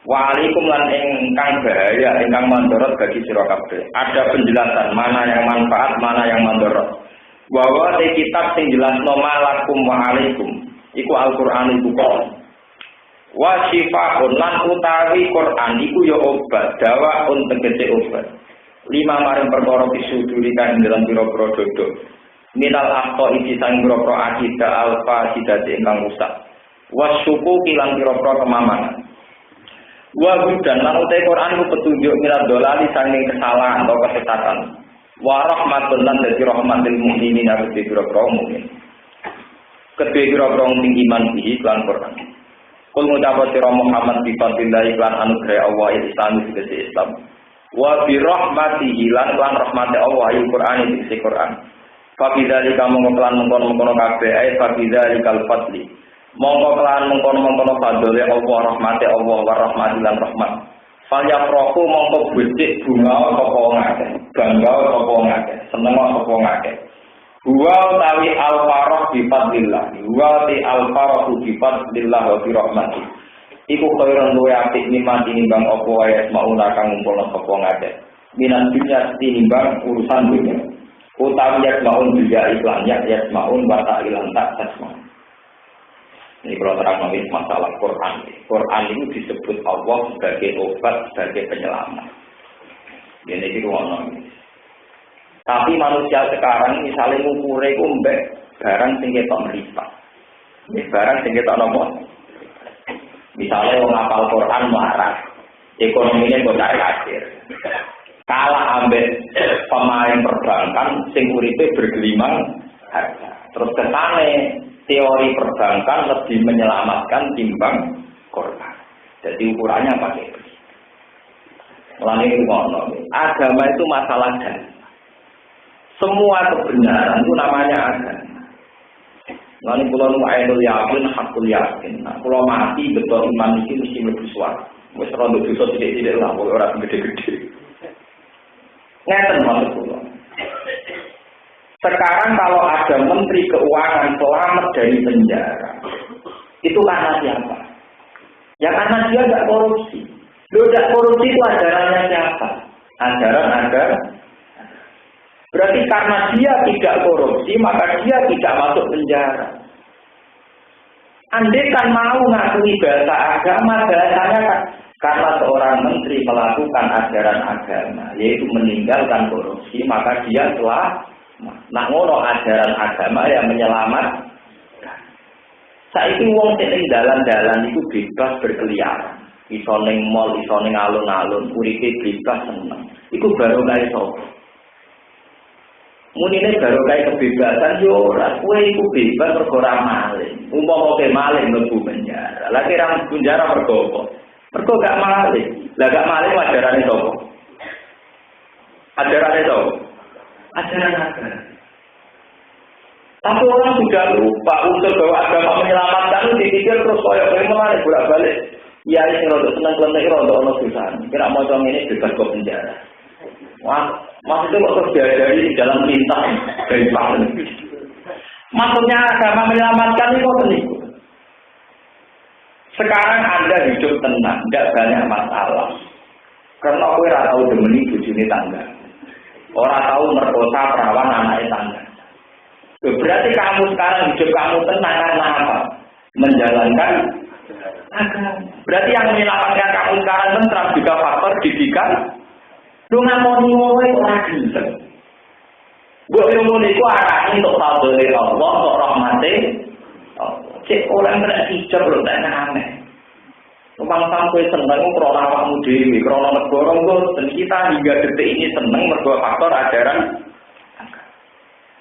Wa alaikum lan ingkang bahaya ingkang mandorot bagi sira kabeh. Ada penjelasan mana yang manfaat, mana yang mandorot. Bahwa te kitab sing jelasno malakum wa alaikum iku Al-Qur'an iku Qur'an. Wa syifaa'un lan utawi Qur'an iku ya obat, dawaun tegese obat. Lima maring perkara bisuduri kang dalam pira-pira dodo. Minal akto isi sang pira-pira akidah alfa sidate ingkang rusak. Wasyuku kilang pira-pira kemamangan. Wa hudan lan utai Quran ku petunjuk minal dolali sanging kesalahan atau kesesatan. Wa rahmatun lan dadi rahmatil mukminin arep pira-pira mukmin. Kedhe pira-pira sing iman iki lan Quran. Kul ngucap sira Muhammad bi fadillah lan anugerah Allah Islam iki Islam. Wa bi rahmatihi lan rahmate Allah Al-Qur'an iki Quran. Fabidali kamu mengkelan mengkono kabeh ay fabidali kal fadli mongko kelan mengkono fadli Allah rahmate Allah wa rahmatilan rahmat falya proku mongko becik bunga apa ngake bangga apa ngake seneng apa ngake huwa tawi al farah bi fadlillah huwa ti al farah bi fadlillah wa bi rahmati iku kairan luwe apik niman tinimbang apa wae mauna kang ngumpulna apa ngake minan dunya tinimbang urusan dunya. Utawi yasmaun juga iklan yasmaun bata ilan tak yasmaun. Ini kalau terang masalah Quran. Quran itu disebut Allah sebagai obat, sebagai penyelamat. Ini itu orang. Tapi manusia sekarang misalnya ngukure ku mbek barang sing ketok mripat. Barang sing ketok nopo? Misalnya wong hafal Quran marah. Ekonominya kok kacir. Kalah ambek pemain perbankan sing uripe bergelimang harga. Terus kesane teori perbankan lebih menyelamatkan timbang korban. Jadi ukurannya pakai itu. Mulane ngono. Agama itu masalah dan semua kebenaran itu namanya agama. Mulane kula nu ainul yakin hakul yakin. Nah, kula mati betul iman iki mesti mlebu swarga. Wis rondo dosa sithik-sithik lah, ora gede-gede. Ngeten maksud kula. Sekarang kalau ada menteri keuangan selamat dari penjara, itu karena siapa? Ya karena dia nggak korupsi. Loh, nggak korupsi itu ajarannya siapa? Ajaran ada. Berarti karena dia tidak korupsi, maka dia tidak masuk penjara. Andai kan mau ngakui bahasa agama, bahasanya kan karena seorang menteri melakukan ajaran agama, yaitu meninggalkan korupsi, maka dia telah nak ngono ajaran agama yang menyelamatkan. Saiki wong sing ning dalan-dalan iku bebas berkeliaran. Iso ning mall, iso ning alun-alun, uripe bebas seneng. Iku barokah sapa? Munine barokah kebebasan yo ora. Kowe iku bebas mergo ora maling. Umpama kowe maling mlebu penjara. Lah kira penjara mergo apa? Mergo gak maling. Lah gak maling ajarane sapa? Ajarane sapa? Ajaran agama. Tapi orang sudah lupa unsur bahwa agama menyelamatkan itu dipikir terus koyok mulai bolak-balik. Ya ini rodok seneng kelentek rodok ono susah. Kira mau contoh ini bebas ke penjara. Wah, maksudnya kok terjadi di dalam perintah dari Pak. Maksudnya agama menyelamatkan itu penipu. Sekarang Anda hidup tenang, tidak banyak masalah. Karena aku ora tahu demeni bojone tangga. Ora tahu merkosa perawan anaknya tangga. Berarti kamu sekarang hidup kamu tenang karena apa? Menjalankan agama. Berarti yang menyelamatkan kamu sekarang tentram juga faktor didikan. Lu ngomong ngono ora gelem. Mbok ilmu niku arane untuk fadhole Allah, untuk rahmate. Cek orang kena hijab lho tak aneh. Wong sampe seneng krana awakmu dhewe, krana negara dan kita hingga detik ini seneng mergo faktor ajaran.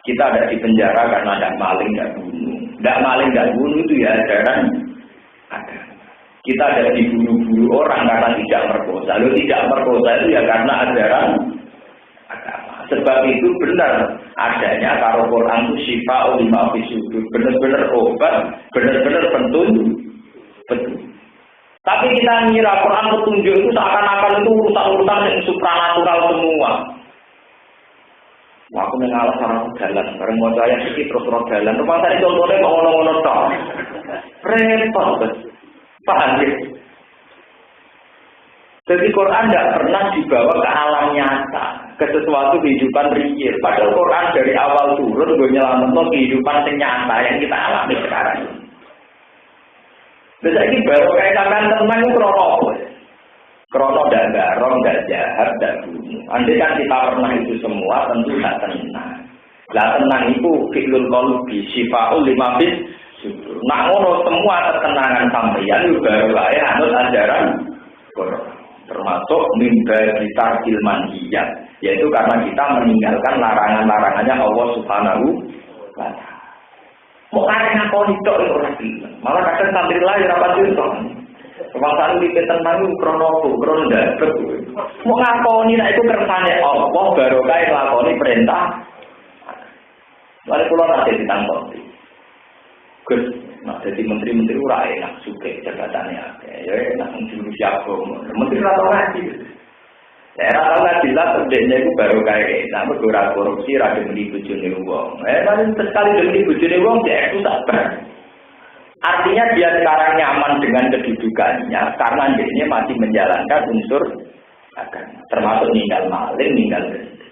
Kita ada di penjara karena tidak maling, tidak bunuh. Tidak maling, tidak bunuh itu ya ajaran agama. Kita ada dibunuh-bunuh orang karena tidak merkosa. Lalu tidak merkosa itu ya karena ajaran agama. Sebab itu benar adanya karo Quran itu syifa lima fi sudur. Benar-benar obat, benar-benar petunjuk. Tapi kita ngira Quran petunjuk itu seakan-akan itu urusan-urusan yang supranatural semua. Aku mengalah sama jalan, bareng mau saya sedikit terus jalan. Rumah saya contohnya mau ngono-ngono tok. Repot, paham ya? Jadi Quran tidak pernah dibawa ke alam nyata, ke sesuatu kehidupan real. Padahal Quran dari awal turun gue nyelametno kehidupan yang nyata yang kita alami sekarang. Terus ini baru kayak sampean teman itu krono dan garong, dan jahat, dan bunuh. Andai kan kita pernah itu semua, tentu tak tenang. Lah tenang itu fi'lul qulubi, syifa'ul lima bis. Nah ngono semua ketenangan sampeyan itu baru lae anut ajaran Quran. Termasuk mimbagi tarkil manhiyat, yaitu karena kita meninggalkan larangan-larangannya Allah Subhanahu wa ta'ala. Mau karena kau itu orang bilang, malah kadang santri lain rapat itu. Kemasan di tenang krono dapat. Mau ngakoni nah itu kersane Allah baru kaya lakoni perintah. Lalu pulau nanti ditangkap. Gus, nah jadi menteri-menteri ura enak suka jabatannya. Ya enak menjuru siapa? Menteri rata lagi. Ya rata lagi lah terjadinya itu baru kaya. Nah berkurang korupsi rada beli bujune uang. Paling sekali beli bujune uang dia itu sabar. Artinya dia sekarang nyaman dengan kedudukannya karena dia masih menjalankan unsur agama, termasuk ninggal maling, ninggal rezeki.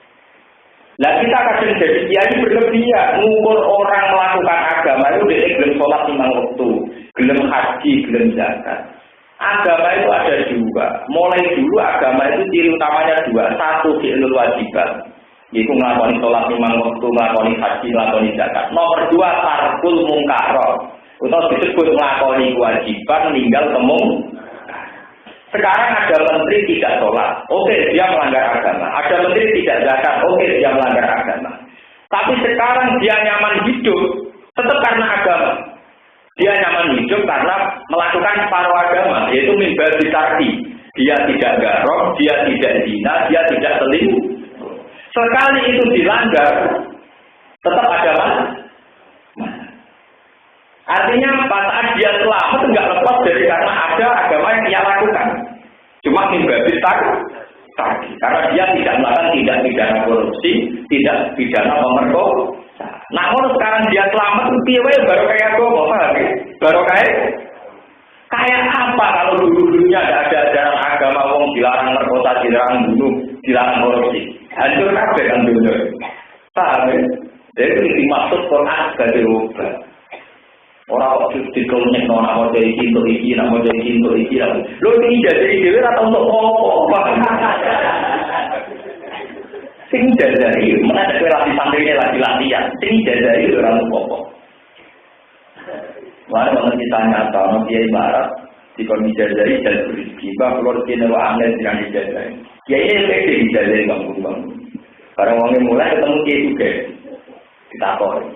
Nah kita kadang jadi kiai berlebihan, ngukur orang melakukan agama itu dia gelem sholat 5 waktu, gelem haji, gelem zakat. Agama itu ada 2. Mulai dulu agama itu ciri utamanya 2. 1 fi'lul wajibat, yaitu ngelakoni sholat 5 waktu, ngelakoni haji, ngelakoni zakat. Nomor 2 tarkul mungkarot. Untuk disebut melakoni kewajiban meninggal temung. Sekarang ada menteri tidak sholat, oke dia melanggar agama. Ada menteri tidak zakat, oke dia melanggar agama. Tapi sekarang dia nyaman hidup, tetap karena agama. ujung karena melakukan separuh agama, yaitu mimba bitarki. Dia tidak garong, dia tidak zina, dia tidak selingkuh. Sekali itu dilanggar, tetap ada masalah. Artinya saat dia selamat enggak lepas dari karena ada agama yang dia lakukan. Cuma mimba bitarki. Karena dia tidak melakukan tindak pidana korupsi, tidak pidana pemerkosa. Namun sekarang dia selamat piye baru kayak agama, paham ya? Baru kayak apa kalau dulu-dulunya ada ajaran agama wong dilarang merkosa, dilarang bunuh, dilarang korupsi. Hancur kabeh kan dunia. Paham ya? Jadi itu dimaksud Quran sebagai obat. Orang kok dikonek nona mau jadi cinta iki, nak mau jadi cinta iki. Lo ini jadi dewe atau untuk apa? Sing jajari, mana ada relasi santrinya lagi latihan. Sing jajari orang apa? Mana kalau ditanya tahu dia ibarat di kondisi jajari dan berizki, bah keluar kini wahana dengan dijajari. Ya ini pede dijajari bang. Karena orangnya mulai ketemu dia juga, kita tahu.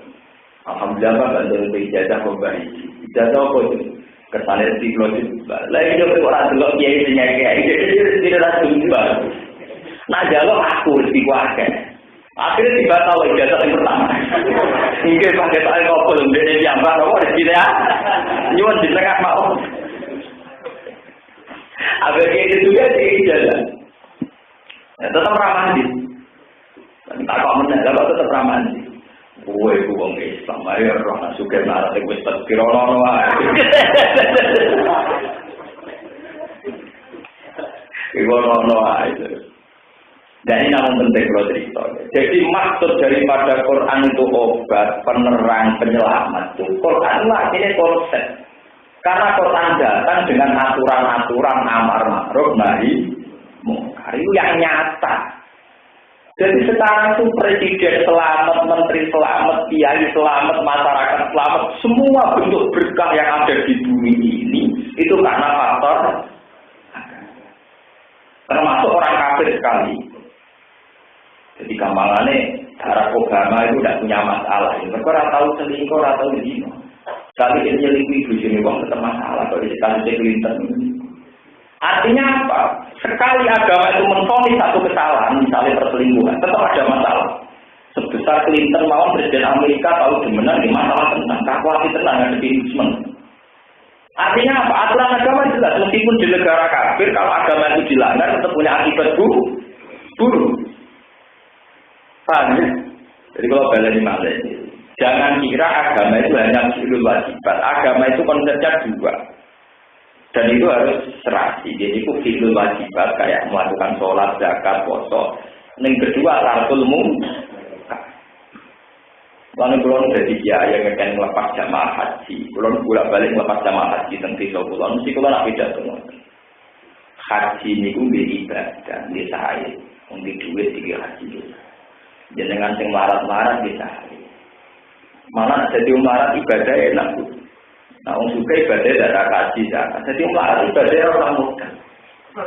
Alhamdulillah bantu ijazah kembali. Ijazah apa itu? Kesannya di keluar juga. Lagi dia orang telok kiai penyakit, dia tidak langsung juga. Nah jalur aku lebih kuatkan. Akhirnya tiba tahu ijazah yang pertama. Mungkin pakai tali kopel, dia diambil, apa di sini ya? Nyuwun di tengah mau. Agar kayak gitu juga di ijazah. Tetap ramah di. Tak kok menang, tetap ramah di. Gue buang Islam, ayo orang suka marah, gue terkirono aja. Dan ini namun penting kalau cerita. Jadi maksud daripada Quran itu obat, penerang, penyelamat itu Quranlah ini konsep. Karena Quran datang dengan aturan-aturan amar ma'ruf nahi mungkar itu yang nyata. Jadi sekarang itu presiden selamat, menteri selamat, kiai selamat, masyarakat selamat, semua bentuk berkah yang ada di bumi ini itu karena faktor termasuk orang kafir sekali. Jadi gampangannya Barack Obama itu tidak punya masalah. Mereka orang tahu selingkuh, orang tahu zina. Sekali ini nyelingkuh ibu sini uang tetap masalah kalau di kasusnya Clinton. Artinya apa? Sekali agama itu menfonis satu kesalahan, misalnya perselingkuhan, tetap ada masalah. Sebesar Clinton mau presiden Amerika tahu demenan di masalah tentang kakuati tenang ada impeachment. Artinya apa? Aturan agama jelas. Meskipun di negara kafir, kalau agama itu dilanggar tetap punya akibat buruk. Paham ya? Jadi kalau baleni malah jangan kira agama itu hanya fi'lul wajibat. Agama itu konsepnya dua. Dan itu harus serasi. Jadi itu fi'lul wajibat kayak melakukan sholat, zakat, puasa. Yang kedua tarkul munkar. Lalu belum jadi kiai yang akan melepas jamaah haji. Belum bolak-balik melepas jamaah haji tentang bulan. Mesti kalau nak beda semua. Haji ini pun beribadah, bisa saya. Untuk duit tiga haji. Jangan sing marat-marat bisa. Malah jadi marat ibadah enak. Nah, orang suka ibadah darah kaji zakat. Jadi marat ibadah orang muda.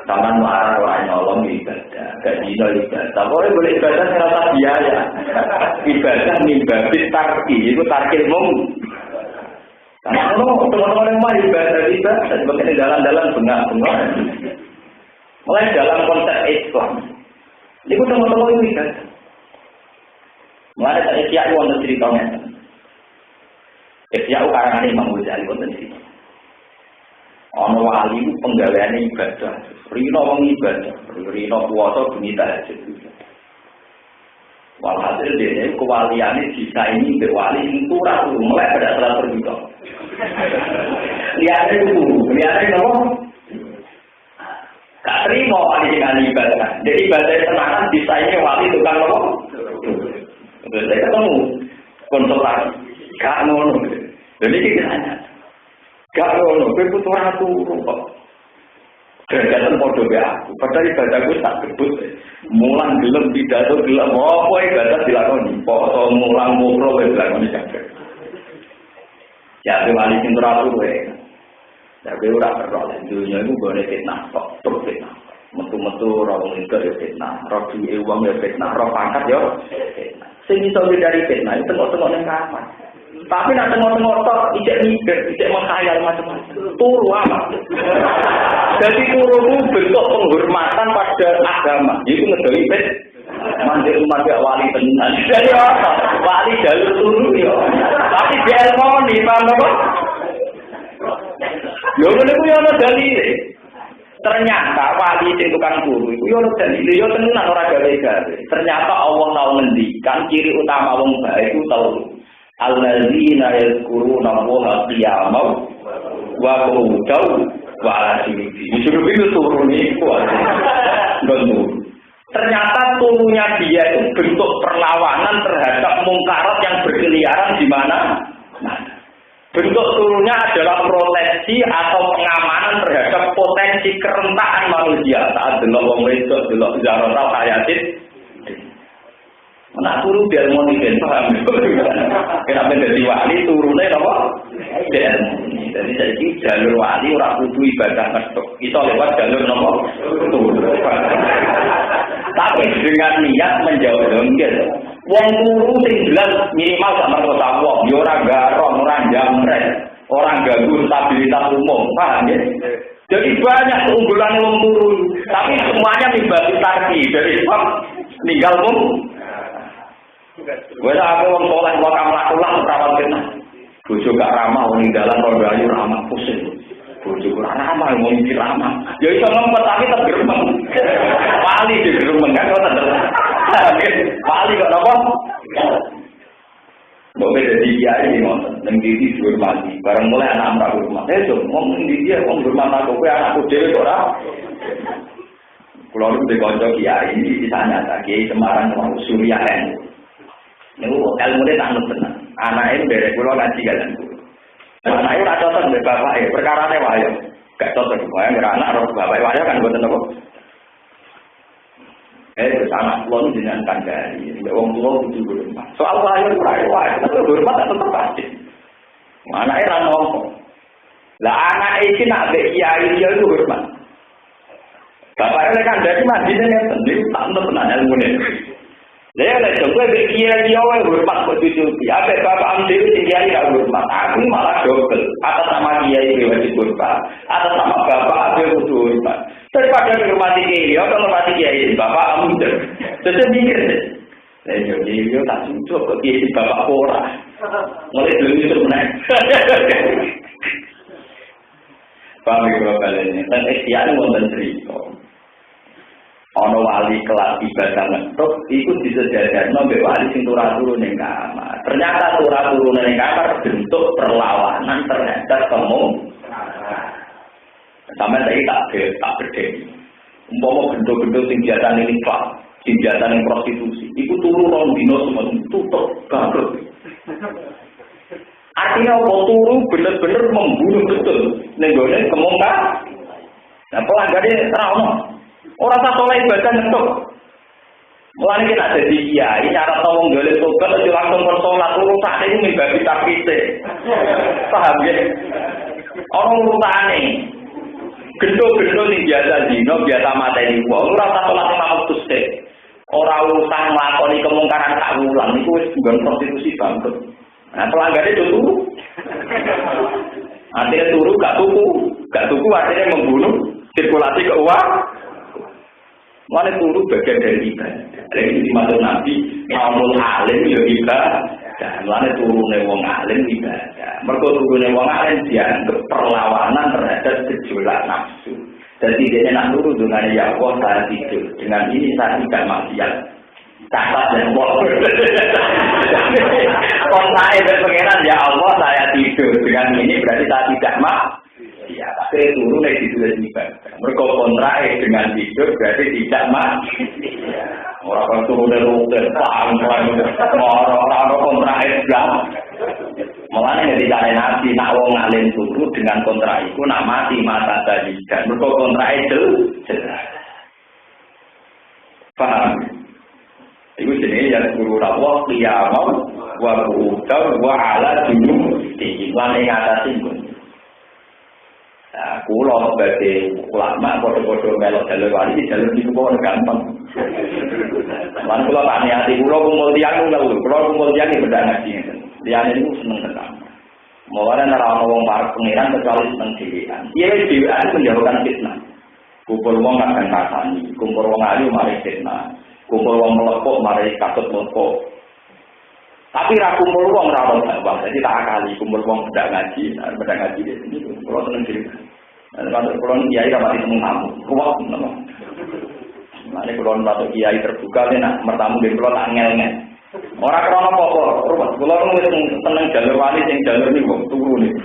Taman marat orang nyolong ibadah, gaji ibadah. Boleh ibadah serata biaya. Ibadah mimbabi tarki, itu tarkil mung. Karena teman-teman yang mau ibadah, sebagai dalam bengak-bengak. Mulai dalam konsep Islam. Itu teman-teman itu ibadah. Mulai dari Ikhya wonten ceritanya. Ikhya karangan Imam Ghazali wonten cerita. Ana wali ku penggaweane ibadah. Rino wong ibadah, rino puasa bengi tahajud. Walhasil dene kewaliane disaingi mbek wali sing turah mulai pada salat berbuka. Lihat itu, nopo? Gak terima wali dengan ibadah. Jadi ibadah tenanan disaingi wali tukang nopo? Saya ketemu konsultasi, gak ngono. Jadi kita tanya, gak ngono, gue butuh ratu kok. Derajatan podo be aku, padahal ibadahku tak kebut. Mulang gelem pidato gelem apa ibadah dilakoni. Poso mulang mukro wis dilakoni kabeh. Ya wali sing ratu kowe. Ya kowe ora perlu dunya iku boleh fitnah kok, terus fitnah. Metu-metu ora wong itu ya fitnah, ora duwe wong ya fitnah, ora pangkat ya fitnah. Sing iso dari fitnah itu tengok-tengok ning kamar. Tapi nak tengok-tengok tok ijek mikir, ijek menghayal macam-macam. Turu amat. Jadi turu itu bentuk penghormatan pada agama. Itu ngedoi pet. Mandir wali tenan. Jadi apa? Wali jalur turu ya. Tapi dia ilmu nih, paham apa? Yo ngene ku yo ana dalile. Ternyata wali sing tukang turu iku yo ana dalile yo tenan ora gawe-gawe. Ternyata Allah tahu ngendikan ciri utama wong baik itu tahu. Alladzina yadhkuruna Allaha qiyaman wa qu'udan wa 'ala junubihim. Disuruh itu turun itu betul. Ternyata turunnya dia itu bentuk perlawanan terhadap mungkarat yang berkeliaran di mana. Bentuk turunnya adalah proteksi atau pengamanan terhadap potensi kerentakan manusia saat delok wong wedok, delok zarata hayatin. Nak turu biar mau nih paham. Kenapa jadi wali turunnya apa? Jadi jadi jalur wali orang kudu ibadah ngestok. Kita lewat jalur apa? Turun. Tapi dengan niat menjauh dongkel. Wong turu sing jelas minimal sama kota wong. Yo ora garong, ora jamret, orang ganggu stabilitas umum. Paham ya? Jadi banyak keunggulan wong turu. Tapi semuanya dibagi tarki dari sebab ninggal mum. Wes aku wong soleh kok kamlakulah perawat kena. Bojo gak ramah wong dalan rondo ayu ramah pusing. Bojo ora ramah wong iki ramah. Ya iso ngempet tapi tetep gremeng. Wali digremeng kan kok tetep. Wali kok napa? Mbok dadi kiai ngoten, ning iki dihormati. Bareng mulai anak amrak rumah. Ngomong ndi dia wong hormat aku kowe anakku dhewe kok ora. Kulo niku dikonco kiai ditanya ta Kiai Semarang wong Surya NU. Niku ilmune tak tenan. Anake derek kula ngaji kalian. Anake ora cocok mbek bapake, perkarane wayo. Gak cocok wae anak karo bapak wayo kan mboten apa. Bersama kula jenengan kandhani, wong tuwa kudu hormat. Soal wayo ora wae, tapi hormat tetep pasti. Anake ra ngomong. Lah anake iki nak mbek kiai ya iku hormat. Bapake kandhani madine ngeten, niku tak tenan ilmune. Lha coba kiai wae hormat kok cucu. Ape bapak ambil kiai gak hormat. Aku malah dobel. Atas nama kiai wajib hormat. Atas nama bapak aku kudu hormat. Daripada hormati kiai, kalau hormati kiai bapak ambil. Terus mikir. Lah yo tak cucu kok kiai bapak ora. Mulai dulu itu benar. Paham ya kalian. Dan ikhtiar wonten cerita. Ono wali kelas ibadah ngetok, itu disejajarno mbek wali sing turun ning kamar. Ternyata turun ning kamar bentuk perlawanan terhadap kemungkaran. Sampai tadi tak berdiri. Umpama bentuk-bentuk sing biasane nikah, sing biasane prostitusi, iku turu rong dino semua tutup bangkrut. Artinya apa turu bener-bener membunuh betul ning gone kemungkaran. Nah, pelanggarane ora ono. Orang tak soleh ibadah ngetuk. Mulane kita jadi kiai, cara tolong golek tobat aja langsung bersolat urusan itu mimbabi takite. Paham ya? Orang urutane. Gendo-gendo sing biasa dino, biasa mateni wong, ora tak sholat mau tuste. Ora urusan nglakoni kemungkaran tak ulang niku wis bukan prostitusi bangkrut. Nah, pelanggarane turu. Artinya turu gak tuku artinya membunuh sirkulasi keuangan. Mana turu bagian dari ibadah. Ini dimaksud Nabi, namun alim ya ibadah. Mana turunnya wong alim ibadah. Mereka turunnya wong alim dianggap perlawanan terhadap gejolak nafsu. Jadi dia nak turu dengan ya Allah saya tidur. Dengan ini saya tidak maksiat. Catat dan Allah. Kalau saya berpengenan ya Allah saya tidur. Dengan ini berarti saya tidak maksiat. Ya, tapi turun dari situ ibadah. Mereka kontrak dengan tidur berarti tidak mati. Orang turun dari hotel, orang kontrak Islam. Malah yang tidak nabi nak wong alim turu dengan kontrak itu nak mati mata tadi dan mereka kontrak itu jelas. Paham? Itu jenis yang guru rawat qiyamah wa qu'udan wa 'ala junubihim. Lan ing atase Nah, kulo sebagai ulama bodoh-bodoh melok jalur wali jalur di bawah gampang. Lan kulo tak niati kulo kumpul tiang kulo kumpul tiang di beda ngaji. Liyane niku seneng tenan. Mulane ora ana wong parek pengiran kecuali seneng dhewean. Iya dhewean menjauhkan fitnah. Kumpul wong kadang kasani, kumpul wong ayu mari fitnah. Kumpul wong melepok mari katut melepok. Tapi ra kumpul wong ra ono dakwah. Jadi tak akali kumpul wong bedak ngaji ini kulo seneng dhewe. Kalau kulo kiai ra mati temu tamu. Kuwat napa. Mane kulo nate kiai terbuka nek mertamu nggih kulo tak ngel-ngel. Ora krana apa-apa, ruwet. Kula wis seneng jalur wali sing jalur niku turu niku.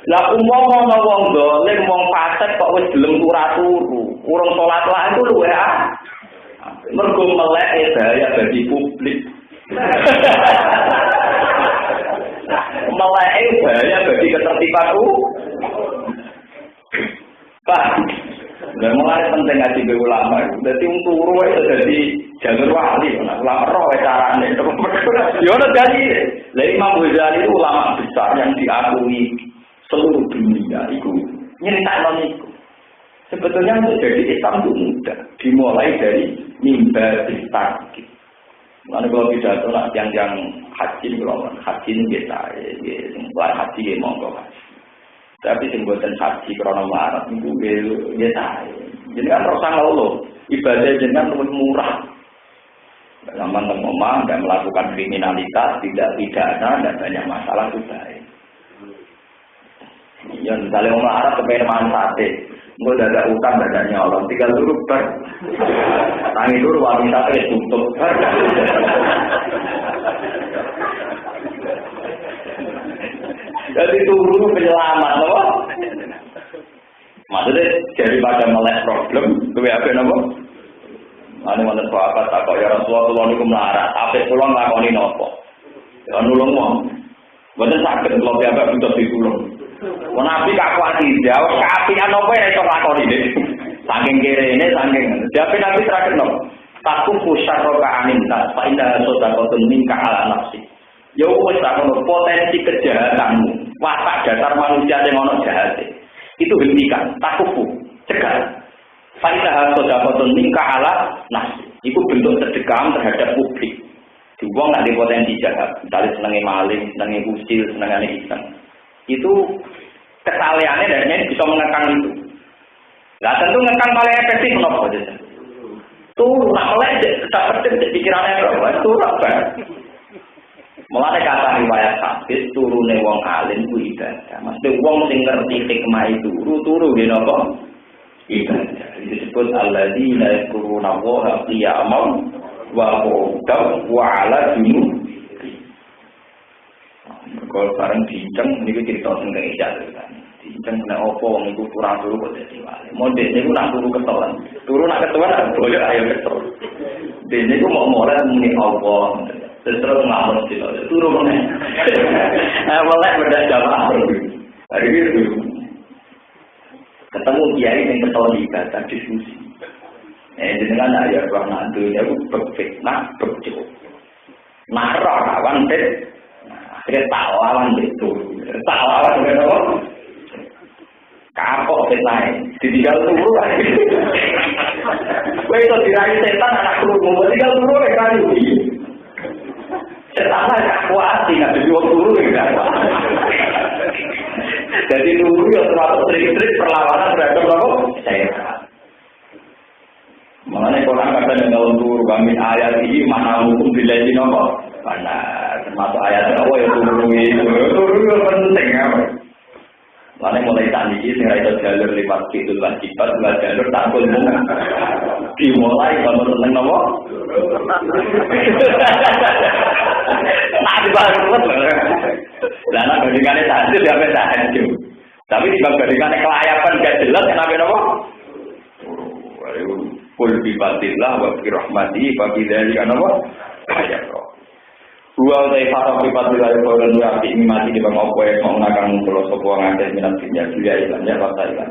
Lah umpama ana wong dolim wong fasik kok wis gelem turu, urung salat wae iku luwih mergo melek bahaya bagi publik. Melek bahaya bagi ketertiban Pak, dan mulai penting ngaji be ulama. Dadi turu itu dadi jalur wali. Ulama roh carane. Yo ono dadi. Lah Imam Ghazali itu ulama besar yang diakui seluruh dunia itu. Nyeritakno niku. Sebetulnya untuk jadi Islam itu mudah. Dimulai dari mimbar takik. Mana kalau tidak tahu yang haji kalau haji ini biasa, buat haji ya monggo. Tapi sembuhan haji krono marat itu biasa. Jadi kan rasa Allah ibadah jenengan lebih murah. Gampang ngomong, tidak melakukan kriminalitas, tidak pidana, dan banyak masalah sudah. Ya misalnya orang Arab kepengen makan sate, nggak ada utang, tidak ada nyolong, tinggal dulu ber. Tangi dulu wanita itu tutup. Jadi turu penyelamat, loh. Maksudnya daripada melek problem, lebih apa nopo? Ane wonten sahabat tak kaya Rasulullah niku melarat, apik kula nglakoni napa? Ya nulung wong. Mboten saged kula piyambak butuh ditulung. Wong nabi kakuati jawab kaapian apa ya iso nglakoni iki. Saking kirene saking jape nabi terakhir napa? Taku syarroka aninta, fa inna sadaqatun minka ala nafsi. Ya wis tak ono potensi kejahatanmu. Watak dasar manusia sing ono jahate. Itu hentikan, takufu, cegah. Faidah sedekahun minka ala nafsi. Itu bentuk sedekah terhadap publik. Di wong nak potensi jahat, misalnya senenge maling, senenge usil, senenge iseng. Itu kesalehannya dan bisa mengekang itu. Lah tentu ngekang paling efektif menapa saja. Tuh nak melek tetap penting pikirannya itu apa? Mulane kata riwayat hadis turune wong alim ku ibadah. Maksudnya wong sing ngerti hikmah itu turu nggih napa? Ibadah. Itu disebut alladzina yadhkuruna Allaha qiyaman wa qu'udan wa 'ala junubi. Kalau bareng dinceng niku cerita teng Indonesia kan. Dinceng nek opo wong iku kurang turu kok dadi wali. Model niku nak turu ketelan. Turu nak ketelan boleh ayo ketel. Dene niku mau mulai muni Allah. Terus ngawur gitu. Turu meneh. Melek beda jamaah. Hari itu ketemu kiai yang ketemu ibadah diskusi. Dengan ayat warna dunia itu berfitnah berjauh. Narok lawan deh. Akhirnya tak lawan itu. Tak lawan apa? Kapok fitnah. Ditinggal turu lagi. Kowe itu diraih setan anak turu. Tinggal turu lagi kali. Setan lah kuat sih. Nggak jadi waktu turu lagi. Jadi dulu yang termasuk trik-trik perlawanan terhadap apa? Sehat. Mengenai Quran kata dengan tur kami ayat ini mana hukum bila ini apa? Mana termasuk ayat apa yang turu penting apa? Mana mulai tadi sehingga itu jalur lewat itu wajibat dua jalur tangkul bunga. Dimulai kalau tentang apa? Nah dibahas Lana bandingannya tahajud ya apa tahajud. Tapi dibandingkannya kelayapan gak jelas kenapa apa? Kul bifatillah wa bi rahmatihi fa bidzalika apa? Ayat roh. Dua dari fatwa bifatillah itu mati di bang opo mau nakang pulau sapa ngandhe minat dunya dia ilannya apa ilan.